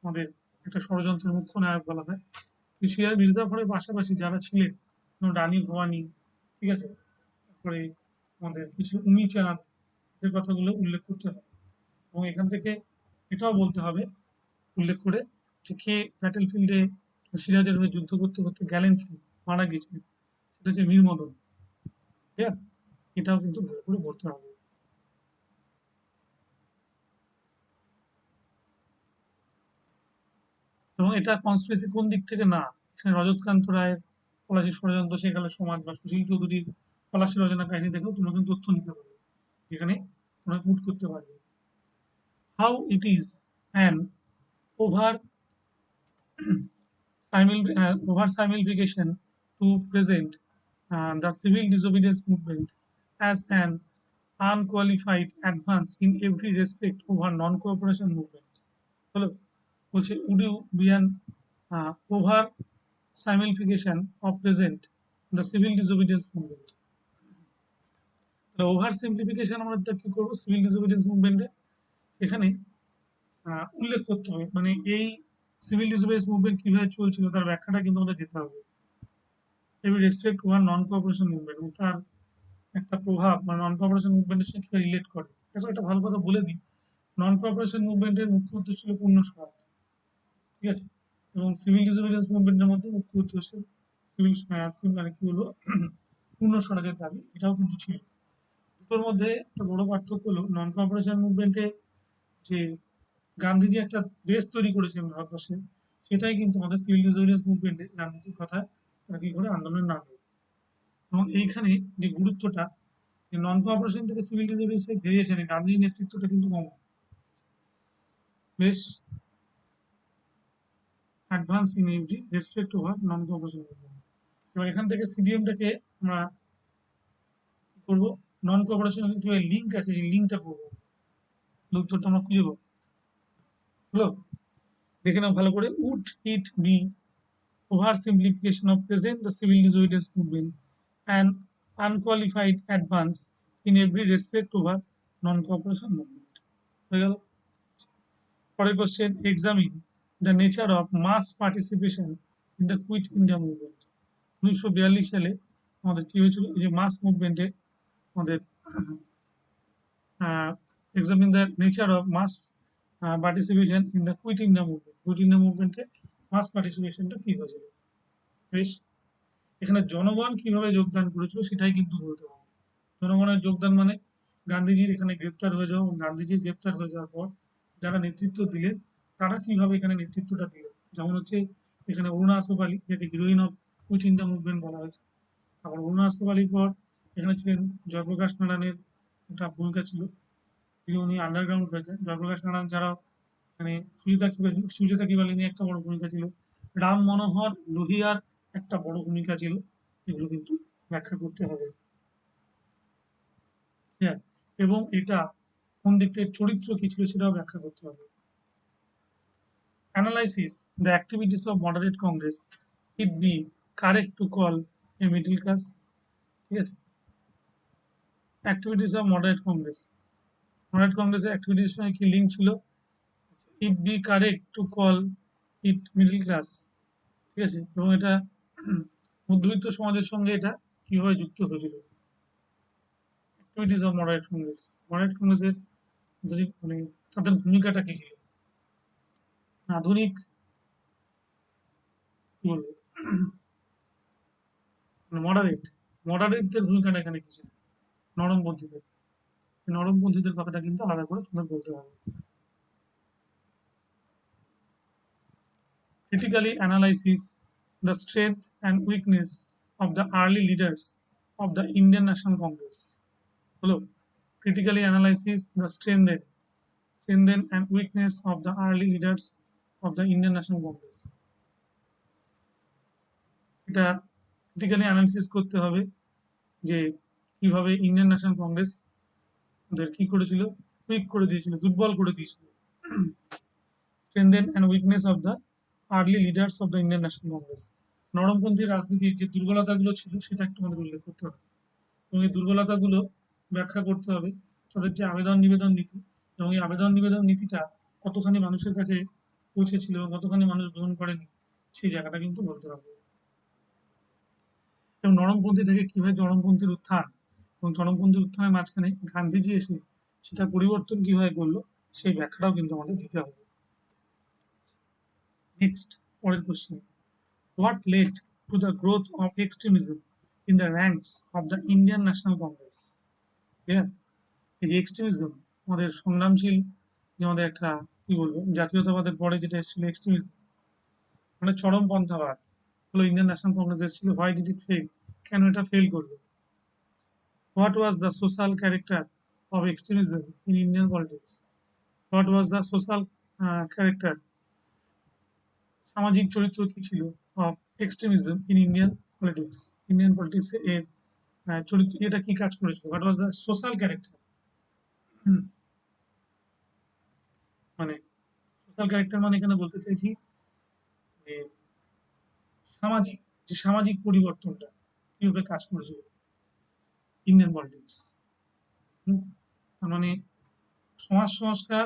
আমাদের একটা ষড়যন্ত্রের মুখ্য নায়ক বলা হয়। সিরাজ মির্জাফরের পাশাপাশি যারা ছিলেন, যেমন রানী ভবানী, ঠিক আছে, তারপরে আমাদের কিছু উমি চাঁদ, এদের কথাগুলো উল্লেখ করতে হবে। এবং এখান থেকে এটাও বলতে হবে উল্লেখ করে যে কে ব্যাটেল ফিল্ডে সিরাজের হয়ে যুদ্ধ করতে করতে গ্যালেন্টলি মারা গিয়েছিলেন, সেটা হচ্ছে মীর মদন। ঠিক আছে, এটাও কিন্তু ভালো করে বলতে হবে। এবং এটা কনস্পিরেসি কোন দিক থেকে না, এখানে রজতকান্ত রায়ের পলাশী ষড়যন্ত্র, সেকালের সমাজ, বা সুশীল চৌধুরীর পলাশী রচনা কাহিনী থেকেও তুমি নতুন তথ্য নিতে পারবে, যেখানে তোমরা মুট করতে পারবে। How it is an over over simplification to present the civil disobedience movement as an unqualified advance in every respect over non-cooperation movement. হলো, বলছে would you be an over simplification of present the civil disobedience movement? Over simplification আমরা কি করবো civil disobedience মুভমেন্টে, এখানে উল্লেখ করতে হবে, মানে এই সিভিল ডিসোবিডিয়েন্স মুভমেন্ট কিভাবে চলছিল তার ব্যাখ্যাটা কিন্তু আমাদের যেতে হবে। Every respect one non cooperation movement, এবং তার একটা প্রভাব মানে নন কোঅপারেশন মুভমেন্টের সাথে কিভাবে রিলেট করে। দেখো একটা ভালো কথা বলে দিই, নন কোঅপারেশন মুভমেন্টের মুখ্য উদ্দেশ্য ছিল পূর্ণ স্বরাজ, ঠিক আছে, এবং সিভিল ডিসোবিডিয়েন্স মুভমেন্টের মধ্যে মুখ্য উদ্দেশ্য সিভিল মানে কি বলবো পূর্ণ স্বরাজের দাবি, এটাও কিন্তু ছিল। দুটোর মধ্যে একটা বড় পার্থক্য হলো নন কোঅপারেশন মুভমেন্টে যে গান্ধীজি একটা বেস তৈরি করেছিলেন ভারতবর্ষে, সেটাই কিন্তু আমাদের সিভিল ডিসোবিডিয়েন্স মুভমেন্টে গান্ধীজির কথায় তারা কি করে আন্দোলনের নাম দেয়। এবং এইখানে যে গুরুত্বটা, যে নন কোঅপারেশন থেকে সিভিল ডিসোবিডিয়েন্সে ভেরিয়েশনে গান্ধীর নেতৃত্বটা কিন্তু কম, বেশ advance in every respect over non cooperation movement. এবার এখান থেকে সিডিএমটাকে আমরা কি করবো, নন কোঅপারেশন কিভাবে লিঙ্ক আছে এই লিঙ্কটা করবো, উত্তরটা আমরা খুঁজে পাবো। হলো, দেখে নাও ভালো করে। Would it be oversimplification of present the civil disobedience movement and unqualified advance in every respect over non-cooperation movement? হয়ে গেল। পরের question, examine the nature of mass participation in the quit India movement. 1942 সালে আমাদের কি হয়েছিল, এই যে mass মুভমেন্টে আমাদের examine the nature of mass participation in the quit India movement. Quit India মুভমেন্টে মাস পার্টিসিপেশনটা কি হয়েছিল। বেশ, এখানে জনগণ কিভাবে যোগদান করেছিল সেটাই কিন্তু বলতে হবে। জনগণের যোগদান মানে গান্ধীজির এখানে গ্রেপ্তার হয়ে যাওয়া, গান্ধীজির গ্রেপ্তার হয়ে যাওয়ার পর যারা নেতৃত্ব দিলেন তারা কিভাবে এখানে নেতৃত্বটা দিলেন। যেমন হচ্ছে এখানে অরুণা আসফ আলী, যাকে heroine of quit India movement বলা হয়েছে। তারপর অরুণা আসফ আলীর পর এখানে ছিলেন জয়প্রকাশ নারায়ণের একটা ভূমিকা ছিল, তিনি উনি আন্ডারগ্রাউন্ড হয়েছেন। জয়প্রকাশ নারায়ণ ছাড়াও মানে সুচেতা কিবালিনী একটা বড় ভূমিকা ছিল, রাম মনোহর লোহিয়ার একটা বড় ভূমিকা ছিল। এগুলো কিন্তু ব্যাখ্যা করতে হবে। হ্যাঁ, এবং এটা কোন দিক থেকে চরিত্র কি ছিল সেটাও ব্যাখ্যা করতে হবে। Analysis the activities of moderate Congress, it be correct to call A middle class. ঠিক আছে, activities of moderate Congress, moderate কংগ্রেসের অ্যাক্টিভিটির সঙ্গে কি লিঙ্ক ছিল, it be correct to call it middle class. ঠিক আছে, এবং এটা মধ্যবিত্ত সমাজের সঙ্গে এটা কিভাবে যুক্ত হয়েছিল। Activities of moderate Congress, moderate কংগ্রেসের যদি মানে তাদের ভূমিকাটা কি ছিল, আধুনিক কি বলবো মডারেট, মডারেটদের ভূমিকাটা এখানে কি ছিল, নরমপন্থীদের, নরমপন্থীদের কথাটা কিন্তু আলাদা করে তোমাদের বলতে হবে। Critically analyzes the strength and weakness of the early leaders of the Indian National Congress. হলো, critically analyzes the strength and weakness of the early leaders of the Indian National Congress. এটা ক্রিটিক্যালি অ্যানালিসিস করতে হবে যে কিভাবে Indian National Congress ওদের কি করেছিল, week করে দিয়েছিল, দুর্বল করে দিয়েছিল। strength and weakness of the early leaders of the Indian National Congress, নরমপন্থী রাজনীতির যে দুর্বলতাগুলো ছিল সেটা একটু আমাদের উল্লেখ করতে হবে, এবং এই দুর্বলতাগুলো ব্যাখ্যা করতে হবে। তাদের যে আবেদন নিবেদন নীতি, এবং এই আবেদন নিবেদন নীতিটা কতখানি মানুষের কাছে পৌঁছেছিল এবং কতখানি মানুষ গ্রহণ করেনি সেই জায়গাটা কিন্তু বলতে হবে। এবং নরমপন্থী থেকে কিভাবে চরমপন্থীর উত্থান, এবং চরমপন্থীর উত্থানের মাঝখানে গান্ধীজি এসে সেটা পরিবর্তন কিভাবে করলো সেই ব্যাখ্যাটাও কিন্তু আমাদের দিতে হবে। নেক্সট, পরের question, what led to the growth of extremism in the ranks of the Indian National Congress. Clear, এই যে এক্সট্রিমিজম আমাদের সংগ্রামশীল, যে আমাদের একটা কি বলবো জাতীয়তাবাদের পরে যেটা এসেছিল এক্সট্রিমিজম মানে চরমপন্থাবাদ, হলো ইন্ডিয়ান ন্যাশনাল কংগ্রেস এসেছিল। হোয়াই ডিড ইট ফেল, কেন এটা ফেল করলো। What was the social character of extremism in Indian politics, what was the social character, সামাজিক চরিত্র কি ছিল of extremism in Indian politics, Indian পলিটিক্সে এর চরিত্র এটা কি কাজ করেছিল, what was the social character. মানে সোশ্যাল ক্যারেক্টার মানে এখানে বলতে চাইছি যে সামাজিক, যে সামাজিক পরিবর্তনটা কিভাবে কাজ করেছিল ইন্ডিয়ান পলিটিক্স। তার মানে সমাজ সংস্কার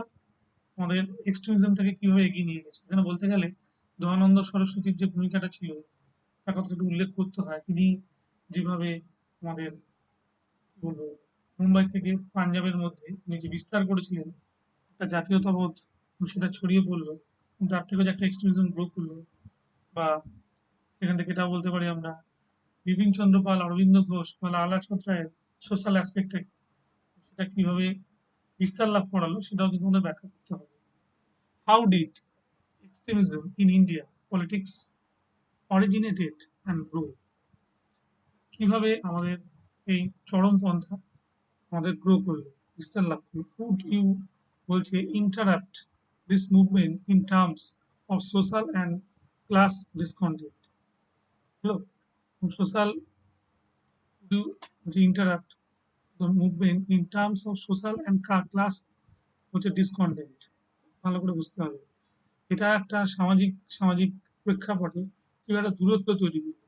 আমাদের এক্সট্রিমিজমটাকে কিভাবে এগিয়ে নিয়ে গেছে। এখানে বলতে গেলে দয়ানন্দ সরস্বতীর যে ভূমিকাটা ছিল তার কথা একটু উল্লেখ করতে হয়। তিনি যেভাবে আমাদের কি বলবো মুম্বাই থেকে পাঞ্জাবের মধ্যে তিনি যে বিস্তার করেছিলেন একটা জাতীয়তাবোধ, সেটা ছড়িয়ে পড়লো, তার থেকে যে একটা এক্সট্রিমিজম গ্রো করলো। বা এখান থেকে এটাও বলতে পারি আমরা বিপিন চন্দ্র পাল, অরবিন্দ ঘোষ বা লালা লাজপত রায়ের সোশ্যাল অ্যাসপেক্টে সেটা কিভাবে বিস্তার লাভ করালো সেটাও কিন্তু আমাদের ব্যাখ্যা করতে হবে। How did extremism in India politics originated and grow, কিভাবে আমাদের এই চরমপন্থা আমাদের গ্রো করলো, বিস্তার লাভ করলো। উড ইউ বলছে interrupt this movement in terms of social and class discontent. হলো, সোশ্যাল যে interrupt the movement in terms of social and class হচ্ছে ডিসকন্টেন্ট, ভালো করে বুঝতে হবে। এটা একটা সামাজিক সামাজিক প্রেক্ষাপটে কিভাবে একটা দূরত্ব তৈরি করবে,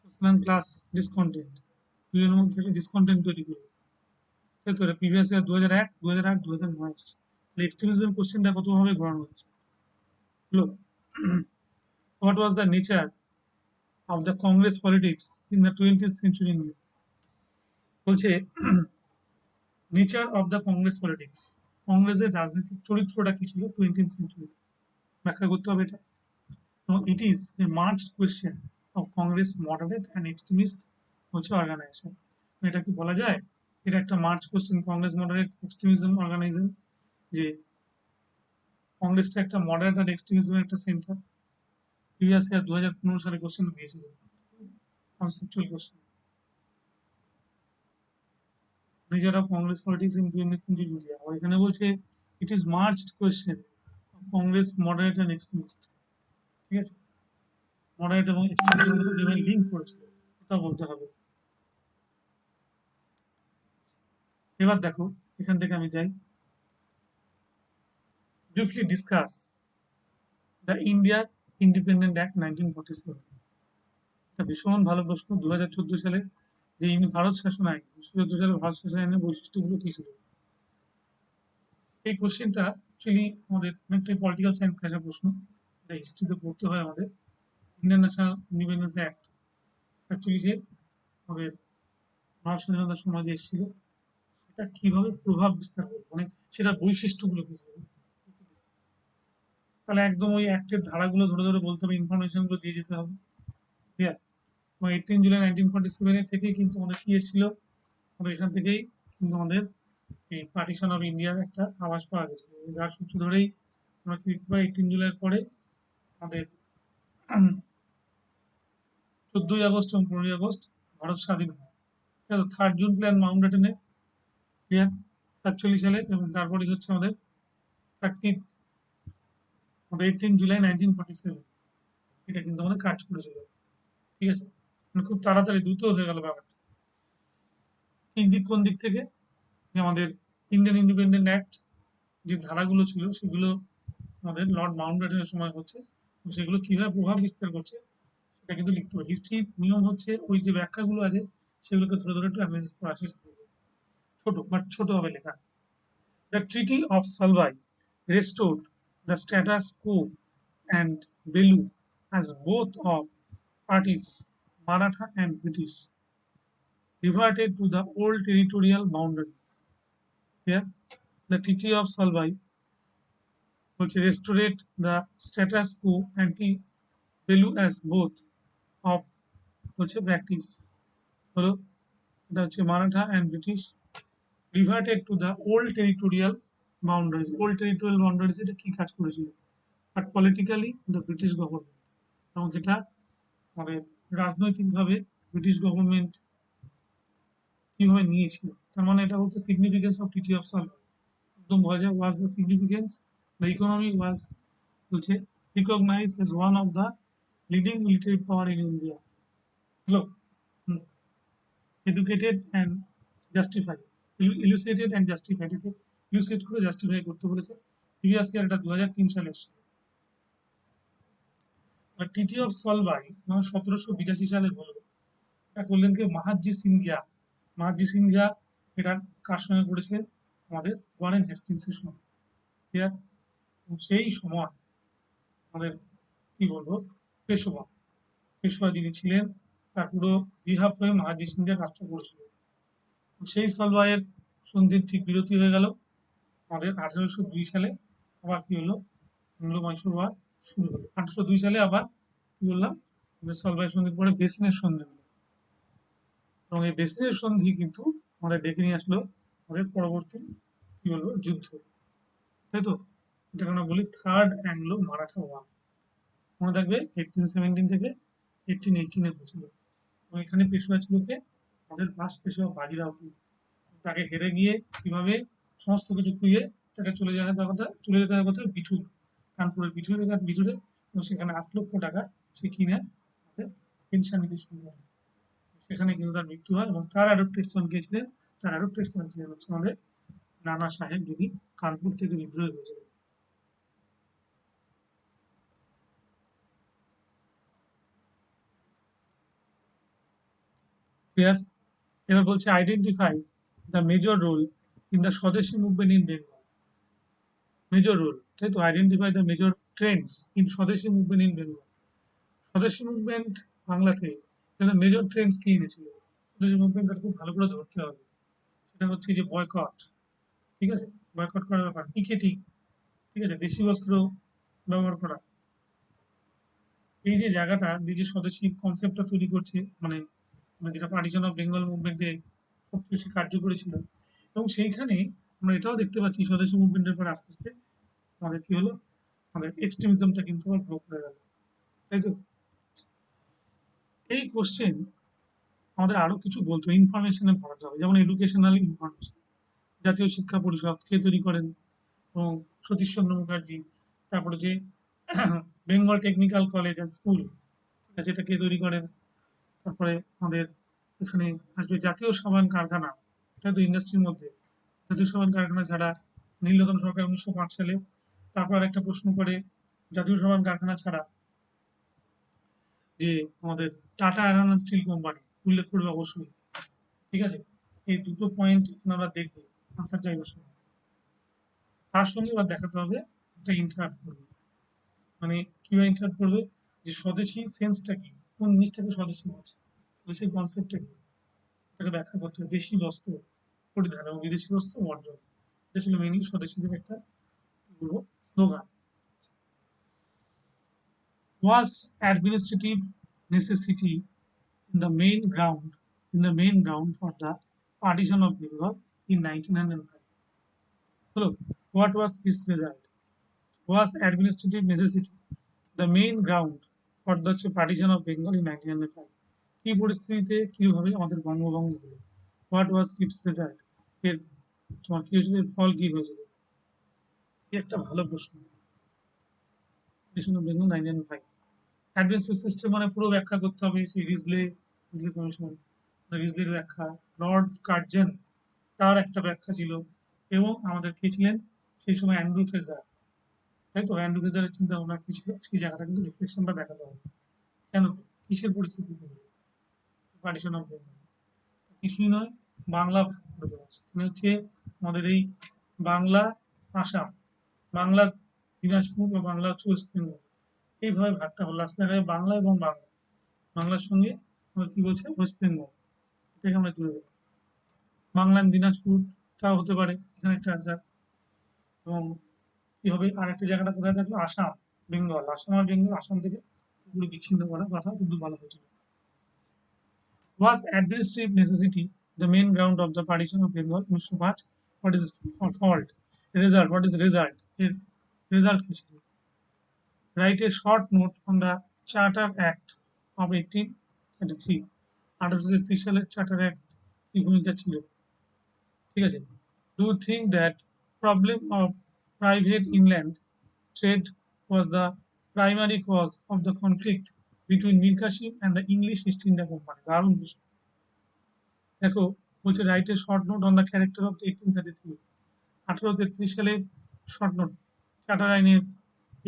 সোশ্যাল অ্যান্ড ক্লাস ডিসকন্টেন্ট, দুজনের মধ্যে একটা ডিসকন্টেন্ট তৈরি করবে। তাই তো প্রিভিয়াস ইয়ার 2001, 2008, 2009 এক্সট্রিমিজম কোশ্চেনটা কতভাবে ঘোরানো হচ্ছে। হলো, what was the nature of the Congress politics in the 20th century India. বলছে nature of the Congress politics, কংগ্রেসের রাজনৈতিক চরিত্রটা কি ছিল 20th সেঞ্চুরি, ব্যাখ্যা করতে হবে এটা। এবং it is a marched question of Congress moderate and extremist হচ্ছে অর্গানাইজেশন। এটা কি বলা যায় এটা একটা march question Congress moderate extremism organization, যে কংগ্রেসটা একটা মডারেট আর এক্সট্রিমিজমের একটা সেন্টার। প্রিভিয়াস ইয়ার 2015 সালে কোশ্চেন দিয়েছিল, conceptual question. Nature of Congress politics in 20th century India, এখানে বলছে it is marched question Congress moderate and extremist. ঠিক আছে, মডারেট এবং এক্সট্রিমিজম যেভাবে লিঙ্ক করেছিল এটা বলতে হবে। এবার দেখো এখান থেকে আমি যাই, briefly discuss the India independent act 1947। এটা ভীষণ ভালো প্রশ্ন। 2014 সালে যে ভারত শাসন আইন, 2014 সালে ভারত শাসন আইনের বৈশিষ্ট্যগুলো কি ছিল, এই কোশ্চেনটা অ্যাকচুয়ালি আমাদের অনেকটাই পলিটিক্যাল সায়েন্স ক্লাসের প্রশ্ন, এটা হিস্ট্রিতে পড়তে হয় আমাদের। Indian national independence act actually যে আমাদের ভারত স্বাধীনতার সময় যে এসেছিল সেটা কিভাবে প্রভাব বিস্তার করবে, মানে সেটার বৈশিষ্ট্যগুলো কি ছিল। তাহলে একদম ওই অ্যাক্টের ধারাগুলো ধরে ধরে বলতে হবে, ইনফরমেশন গুলো দিয়ে যেতে হবে। ঠিক আছে, 18 জুলাই 1947 থেকেই কিন্তু আমাদের কি এসেছিল, আমাদের এখান থেকেই কিন্তু আমাদের এই পার্টিশন অফ ইন্ডিয়ার একটা আভাস পাওয়া গেছিল। যার সূত্র ধরেই আমরা কি দেখতে পাই 18 জুলাইয়ের পরে আমাদের 14 আগস্ট এবং 15 আগস্ট ভারত স্বাধীন হয়। ঠিক আছে, 3 জুন প্ল্যান মাউন্ট ব্যাটেনে ক্লিয়ার 47 সালে, এবং তারপরে হচ্ছে আমাদের 30 আমাদের 18 জুলাই 1947, এটা কিন্তু আমাদের কাজ করেছিল। ঠিক আছে, মানে খুব তাড়াতাড়ি দ্রুত হয়ে গেল ব্যাপারটা। কোন দিক থেকে, যে আমাদের ইন্ডিয়ান ইন্ডিপেন্ডেন্ট অ্যাক্ট যে ধারাগুলো ছিল সেগুলো আমাদের লর্ড মাউন্ট ব্যাটেনের সময় হচ্ছে, সেগুলো কিভাবে প্রভাব বিস্তার করছে সেটা কিন্তু লিখতে হবে। হিস্ট্রির নিয়ম হচ্ছে ওই যে ব্যাখ্যাগুলো আছে সেগুলোকে ধরে ধরে একটু অ্যানালাইসিস করা চেষ্টা করবে, ছোট বাট ছোট হবে লেখা। The treaty of Salbai restored the status quo and value as both of parties, Maratha and British, reverted to the old territorial boundaries. Here, the Treaty of Salvai, which restored the status quo and the value as both of হচ্ছে practice হলো, এটা হচ্ছে Maratha and British reverted to the old territorial boundaries. Old territorial boundaries এটা কি কাজ করেছিল, but politically the British government, এবং যেটা মানে রাজনৈতিকভাবে ব্রিটিশ গভর্নমেন্ট কিভাবে নিয়েছিল। তার মানে এটা হচ্ছে significance of treaty of Salbai. একদম বোঝা was the significance, the economy was বলছে recognise as one of the leading military power in India. হলো, educated and justify, elucidated and justified, একে ইলুসিয়েট করে জাস্টিফাই করতে বলেছে। প্রিভিয়াস ইয়ার এটা 2003 সালে এসেছিল। ট্রিটি অফ সলভাই মানে 1782 সালে হলো, এটা করলেন কে, মাহাজি সিন্ধিয়া। মাহাজি সিন্ধিয়া এটা কার সঙ্গে করেছিলেন, আমাদের ওয়ারেন হেস্টিংসের সঙ্গে। ক্লিয়ার, সেই সময় আমাদের কি বলবো পেশোয়া, পেশোয়া যিনি ছিলেন তার পুরো বিহাফ হয়ে মাহাজি সিন্ধিয়া কাজটা করেছিল। সেই সলভাইয়ের সন্ধির ঠিক বিরতি হয়ে গেল আমাদের 1802 সালে। আবার কি হলো, আংলো মহীশূর ওয়ার শুরু হলো 1802 সালে। আবার কি বললাম, সলভাই সন্ধির পরে বেসিনের সন্ধি হলো, এবং এই বেসিনের সন্ধি কিন্তু আমাদের ডেকে নিয়ে আসলো আমাদের পরবর্তী কি বলবো যুদ্ধ, তাই তো। এটাকে আমরা বলি থার্ড অ্যাংলো মারাঠা ওয়ার। মনে থাকবে 1817 থেকে 1818 হয়েছিল, এবং এখানে পেশোয়া ছিল কে, আমাদের ফার্স্ট পেশোয়া বাজিরাও। তাকে হেরে গিয়ে কিভাবে সমস্ত কিছু খুইয়ে তাকে চলে যেতে হয় কোথায়, বিঠুর, কানপুরের বিঠুরে, এবং সেখানে 8 লক্ষ টাকা সে কিনে আমাদের পেনশন নিতে শুরু করে। সেখানে কিন্তু তার মৃত্যু হয়, এবং তার অ্যাডপ্টেড সন কে ছিলেন, তার অ্যাডপ্টেড সন ছিলেন হচ্ছে আমাদের নানা সাহেব, যিনি কানপুর থেকে বিদ্রোহী হয়েছিলেন। ক্লিয়ার, এবার বলছে identify the major role in the Swadeshi movement in Bengal. Major role, তাই তো, identify the major trends in Swadeshi movement in Bengal. Swadeshi movement বাংলাতে মেজর ট্রেন্ডস কি এনেছিল, মুভমেন্টটা খুব ভালো করে ধরতে হবে। সেটা হচ্ছে যে বয়কট, ঠিক আছে, বয়কট করার ব্যাপার, পিকেটিং, ঠিক আছে, দেশি বস্ত্র ব্যবহার করা। এই যে জায়গাটা যে স্বদেশী কনসেপ্টটা তৈরি করছে, মানে যেটা পার্টিশন অফ বেঙ্গল মুভমেন্টে সবচেয়ে বেশি কার্যকরী ছিল। এবং সেইখানে আমরা এটাও দেখতে পাচ্ছি স্বদেশী মুভমেন্টের পর আস্তে আস্তে আমাদের কি হলো, আমাদের এক্সট্রিমিজমটা কিন্তু আবার গ্রো করে গেল, তাই তো? এই কোশ্চেন আমাদের আরো কিছু বলতো, ইনফরমেশনে ভরাতে হবে, যেমন এডুকেশনাল ইনফরমেশন। জাতীয় শিক্ষা পরিষদ কে তৈরি করেন, এবং সতীশচন্দ্র মুখার্জি। তারপরে যে Bengal technical college and school, ঠিক আছে, এটা কে তৈরি করেন। তারপরে আমাদের এখানে আসবে জাতীয় সাবান কারখানা, এটা তো ইন্ডাস্ট্রির মধ্যে। জাতীয় সাবান কারখানা ছাড়া নীলরতন সরকার 1905 সালে। তারপর আরেকটা প্রশ্ন করে, জাতীয় সাবান কারখানা ছাড়া যে আমাদের tata iron and steel company উল্লেখ করবে অবশ্যই, ঠিক আছে। এই দুটো পয়েন্ট আমরা দেখবো আনসার চাইবার সময়। তার সঙ্গে এবার দেখাতে হবে একটা ইন্টারাক্ট করবে, মানে কিভাবে ইন্টারাক্ট করবে, যে স্বদেশী সেন্সটা কি, কোন জিনিসটাকে স্বদেশী বলছে, স্বদেশী কনসেপ্টটা কি, তাকে ব্যাখ্যা করতে হবে। দেশি বস্ত্র পরিধান এবং বিদেশি বস্ত্র বর্জন, এটা ছিল মেনলি স্বদেশীদের একটা কি বলবো slogan. Was administrative necessity in the main ground for the partition of Bengal in 1905. So, what was its result? Was administrative necessity the main ground for the partition of Bengal in 1905? কি পরিস্থিতিতে কিভাবে আমাদের বঙ্গভঙ্গ হলো? What was its result? এর তোমার কি হয়েছিল, এর ফল কি হয়েছিল? এই একটা ভালো প্রশ্ন। Partition of Bengal 1905, advanced system মানে পুরো ব্যাখ্যা করতে হবে, সেই রিজলে কমিশন, রিজলের ব্যাখ্যা, লর্ড কার্জন তার একটা ব্যাখ্যা ছিল, এবং আমাদের কে ছিলেন সেই সময় অ্যান্ড্রু ফ্রেজার, তাই তো? অ্যান্ড্রু ফ্রেজারের চিন্তা ভাবনা কি ছিল, সেই জায়গাটা কিন্তু রিফ্লেকশনটা দেখাতে হবে। কেন, কিসের পরিস্থিতিতে পার্টিশন অফ বেঙ্গল? কিছুই নয়, বাংলা ভাগ করে দেওয়া মানে হচ্ছে আমাদের এই বাংলা, আসাম, বাংলা দিনাজপুর বা বাংলা হচ্ছে ওয়েস্ট বেঙ্গল, এইভাবে ভাগটা হলো। লাস্টে দেখা যায় বাংলা এবং বাংলা, বাংলার সঙ্গে আমরা কি বলছে ওয়েস্ট বেঙ্গল, এটাকে আমরা জুড়ে দেবো। বাংলা দিনাজপুর তাও হতে পারে এখানে একটা আনসার। এবং কি হবে, আর একটা জায়গাটা কোথায় থাকলো, আসাম, বেঙ্গল, আসাম আর বেঙ্গল, আসাম থেকে পুরো বিচ্ছিন্ন করার কথা কিন্তু বলা হয়েছিল। Was administrative necessity the main ground of the partition of Bengal 1905? What is fault? Result, what is result? এর result কি ছিল? Write a short note on the Charter Act of 1833. 1833 সালের চার্টার অ্যাক্ট কি ভূমিকা ছিল, ঠিক আছে। Do you think that problem of private inland trade was the primary cause of the conflict between Mir Kasim and the English East India Company? দারুণ প্রশ্ন। দেখো, বলছে write a short note on the character of 1833। 1833 সালে short note, charter আইনের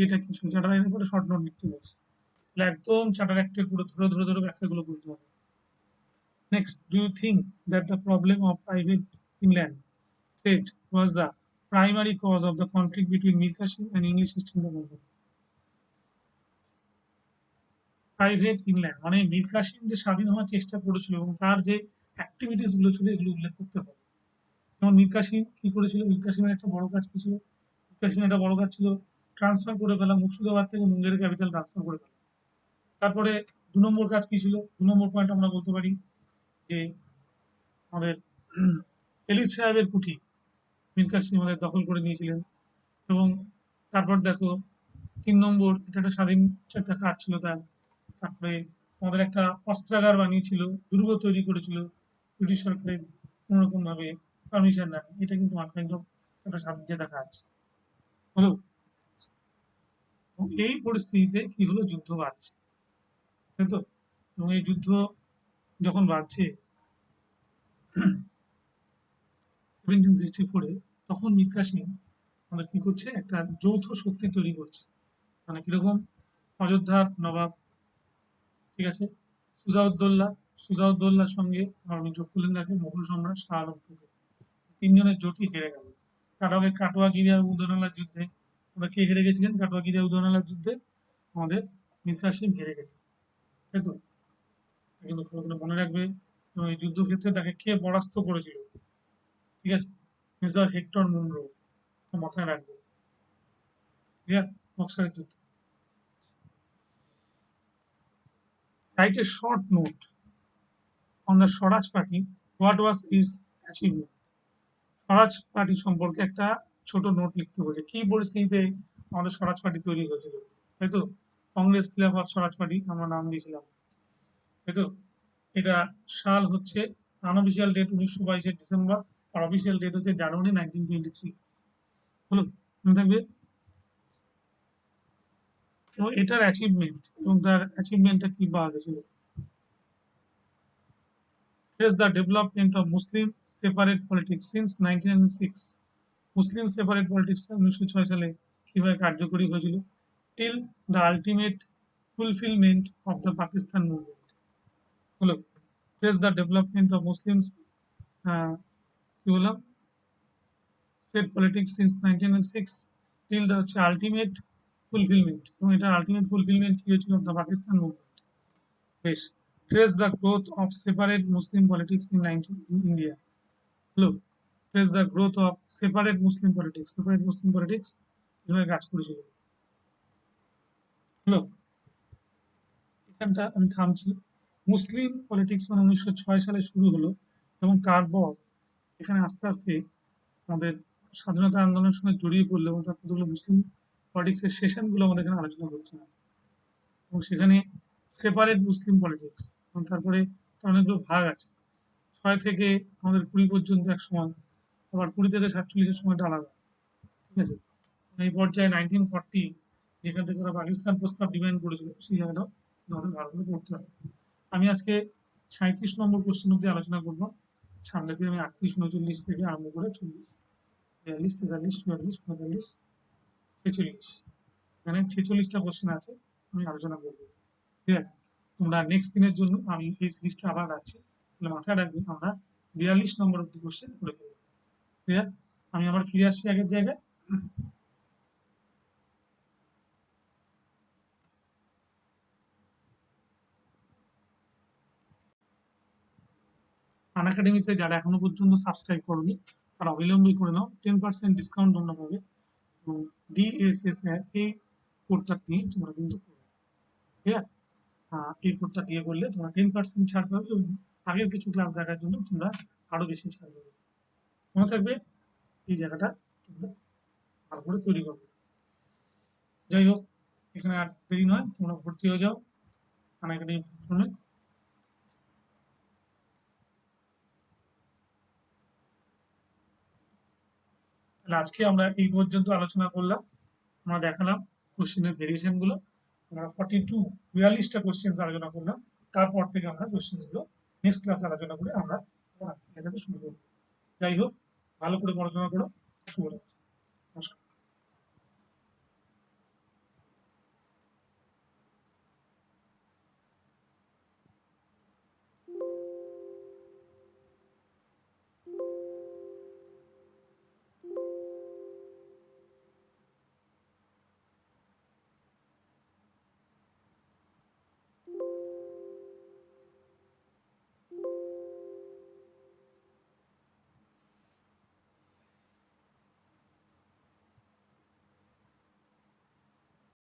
এটা কিছু, charter আইনের পরে শর্ট নোট লিখতে বলছে, তাহলে একদম চার্টার অ্যাক্টের পুরো ধরে ধরে ধরে ব্যাখ্যাগুলো করতে হবে। Next, do you think that the problem of private inland trade was the primary cause of the conflict between Mir Qasim and English East India Company? Private inland মানে মীর কাসিম যে স্বাধীন হওয়ার চেষ্টা করেছিল এবং তার যে অ্যাক্টিভিটিস গুলো ছিল এগুলো উল্লেখ করতে হবে। যেমন মীর কাসিম কি করেছিল, মীর কাসিমের একটা বড় কাজ কি ছিল, মীর কাসিমের একটা বড় কাজ ছিল ট্রান্সফার করে ফেলা, মুর্শিদাবাদ থেকে মুঙ্গেরের ক্যাপিটাল ট্রান্সফার করে ফেলা। তারপরে 2 নম্বর কাজ কি ছিল, 2 নম্বর পয়েন্ট আমরা বলতে পারি যে আমাদের এলিস সাহেবের কুঠি মীর কাসিম আমাদের দখল করে নিয়েছিলেন। এবং তারপর দেখো 3 নম্বর, এটা একটা স্বাধীন একটা কাজ ছিল তার। তারপরে আমাদের একটা অস্ত্রাগার বানিয়েছিল, দুর্গ তৈরি করেছিল ব্রিটিশ সরকারের কোনোরকম ভাবে পারমিশন নেয়, এটা কিন্তু আনকাইন্ড অফ একটা স্বাধীনচেতা কাজ হলো। এবং এই পরিস্থিতিতে কি হলো, যুদ্ধ বাড়ছে, তাই তো? এবং এই যুদ্ধ যখন বাড়ছে 1764-এ, তখন মীর কাসিম আমাদের কি করছে, একটা যৌথ শক্তি তৈরি করছে। মানে কিরকম, অযোধ্যার নবাব, ঠিক আছে, সুজাউদ্দৌল্লা, সুজাউদ্দৌল্লার সঙ্গে আমার যোগ করলেন তাকে মুঘল সম্রাট শাহ আলম টুটু। তিনজনের জোটই হেরে গেল। তার আগে কাটোয়াগিরি আর উদয়নালার যুদ্ধে আমরা কে হেরে গেছিলেন, কাটোয়াগিরি আর উদয়নালার যুদ্ধে আমাদের মীর কাসিম হেরে গেছে, তাই তো? কিন্তু ভালো করে মনে রাখবে এবং এই যুদ্ধক্ষেত্রে তাকে কে পরাস্ত করেছিল, ঠিক আছে? মেজর হেক্টর মুনরো, মাথায় রাখবে, ক্লিয়ার? বক্সারের যুদ্ধ। Right a short note on the Swaraj party, what was it's achievement. Swaraj party সম্পর্কে একটা ছোট নোট লিখতে বলছে, কি পরিস্থিতিতে আমাদের স্বরাজ পার্টি তৈরি হয়েছিল, তাই তো? কংগ্রেস খিলাফত স্বরাজ পার্টি আমরা নাম দিয়েছিলাম, তাই তো? এটা সাল হচ্ছে আনঅফিসিয়াল ডেট 1922 ডিসেম্বর, আর অফিসিয়াল ডেট হচ্ছে জানুয়ারি 1923। হলো, মনে থাকবে। এবং এটার অ্যাচিভমেন্ট এবং তার অ্যাচিভমেন্টটা কি পাওয়া গেছিল। Trace the development of Muslim separate politics since 1906. Muslim separate পলিটিক্সটা 1906 সালে কিভাবে কার্যকরী হয়েছিল, till the ultimate fulfilment of the Pakistan movement. হলো, trace the development of Muslims, কি বললাম, state politics since 1906 till the হচ্ছে আলটিমেট ফুলফিলমেন্ট, এবং এটা আলটিমেট ফুলফিলমেন্ট কি হয়েছিল অফ দ্য পাকিস্তান মুভমেন্ট। বেশ, trace the growth of separate Muslim politics in India. হলো, trace the growth of separate Muslim politics, separate Muslim politics কিভাবে কাজ করেছিল। হলো, এখানটা আমি থামছি। মুসলিম পলিটিক্স মানে 1906 সালে শুরু হলো, এবং তারপর এখানে আস্তে আস্তে আমাদের স্বাধীনতা আন্দোলনের সঙ্গে জড়িয়ে পড়লো, এবং তার কতগুলো মুসলিম পলিটিক্সের সেশনগুলো আমাদের এখানে আলোচনা করতে হবে। এবং সেখানে সেপারেট মুসলিম পলিটিক্স, এবং তারপরে অনেকগুলো ভাগ আছে, 6 থেকে আমাদের 20 পর্যন্ত এক সময়, আবার 20 থেকে 47-এর সময়টা আলাদা, ঠিক আছে? এই পর্যায়ে 1940 যেখান থেকে ওরা পাকিস্তান প্রস্তাব ডিমান্ড করেছিল, সেই জায়গাটাও আমাদের ভালো করে পড়তে হবে। আমি আজকে 37 নম্বর কোশ্চেন অব্দি আলোচনা করবো, সামনের দিন আমি 38, 39 থেকে আরম্ভ করে 40, 42, 43, 44, 45, 46, এখানে 46টা কোশ্চেন আছে, আমি আলোচনা করবো। ঠিক আছে, তোমরা নেক্সট দিনের জন্য আমি এই সিরিজটা আবার রাখছি, তাহলে মাথায় রাখবে আমরা 42 নম্বর অব্দি কোশ্চেন করে ফেলবো। ক্লিয়ার? আমি আবার ফিরে আসছি আগের জায়গায়। আনএকাডেমিতে যারা এখনো পর্যন্ত সাবস্ক্রাইব করোনি, তারা অবিলম্বে করে নাও, 10% ডিসকাউন্ট তোমরা পাবে, এবং ডিএসএস এর এই কোডটা দিয়ে তোমরা কিন্তু করবে। ঠিক আছে, এই কোডটা দিয়ে করলে তোমরা 10% ছাড় পাবে, এবং আগের কিছু ক্লাস দেখার জন্য তোমরা আরো বেশি ছাড় পাবে। মনে থাকবে, এই জায়গাটা তোমরা ভালো করে তৈরি করবে। যাই হোক, এখানে আর দেরি নয়, তোমরা ভর্তি হয়ে যাও আনএকাডেমি প্ল্যাটফর্মে। তাহলে আজকে আমরা এই পর্যন্ত আলোচনা করলাম, আমরা দেখালাম কোশ্চেনের ভেরিয়েশন গুলো, আমরা 42টা কোশ্চেন আলোচনা করলাম। তারপর থেকে আমরা কোশ্চেন গুলো নেক্সট ক্লাসে আলোচনা করে আমরা দেখাতে শুরু করবো। যাই হোক, ভালো করে পড়াশোনা করো। শুভরাত্রি, নমস্কার।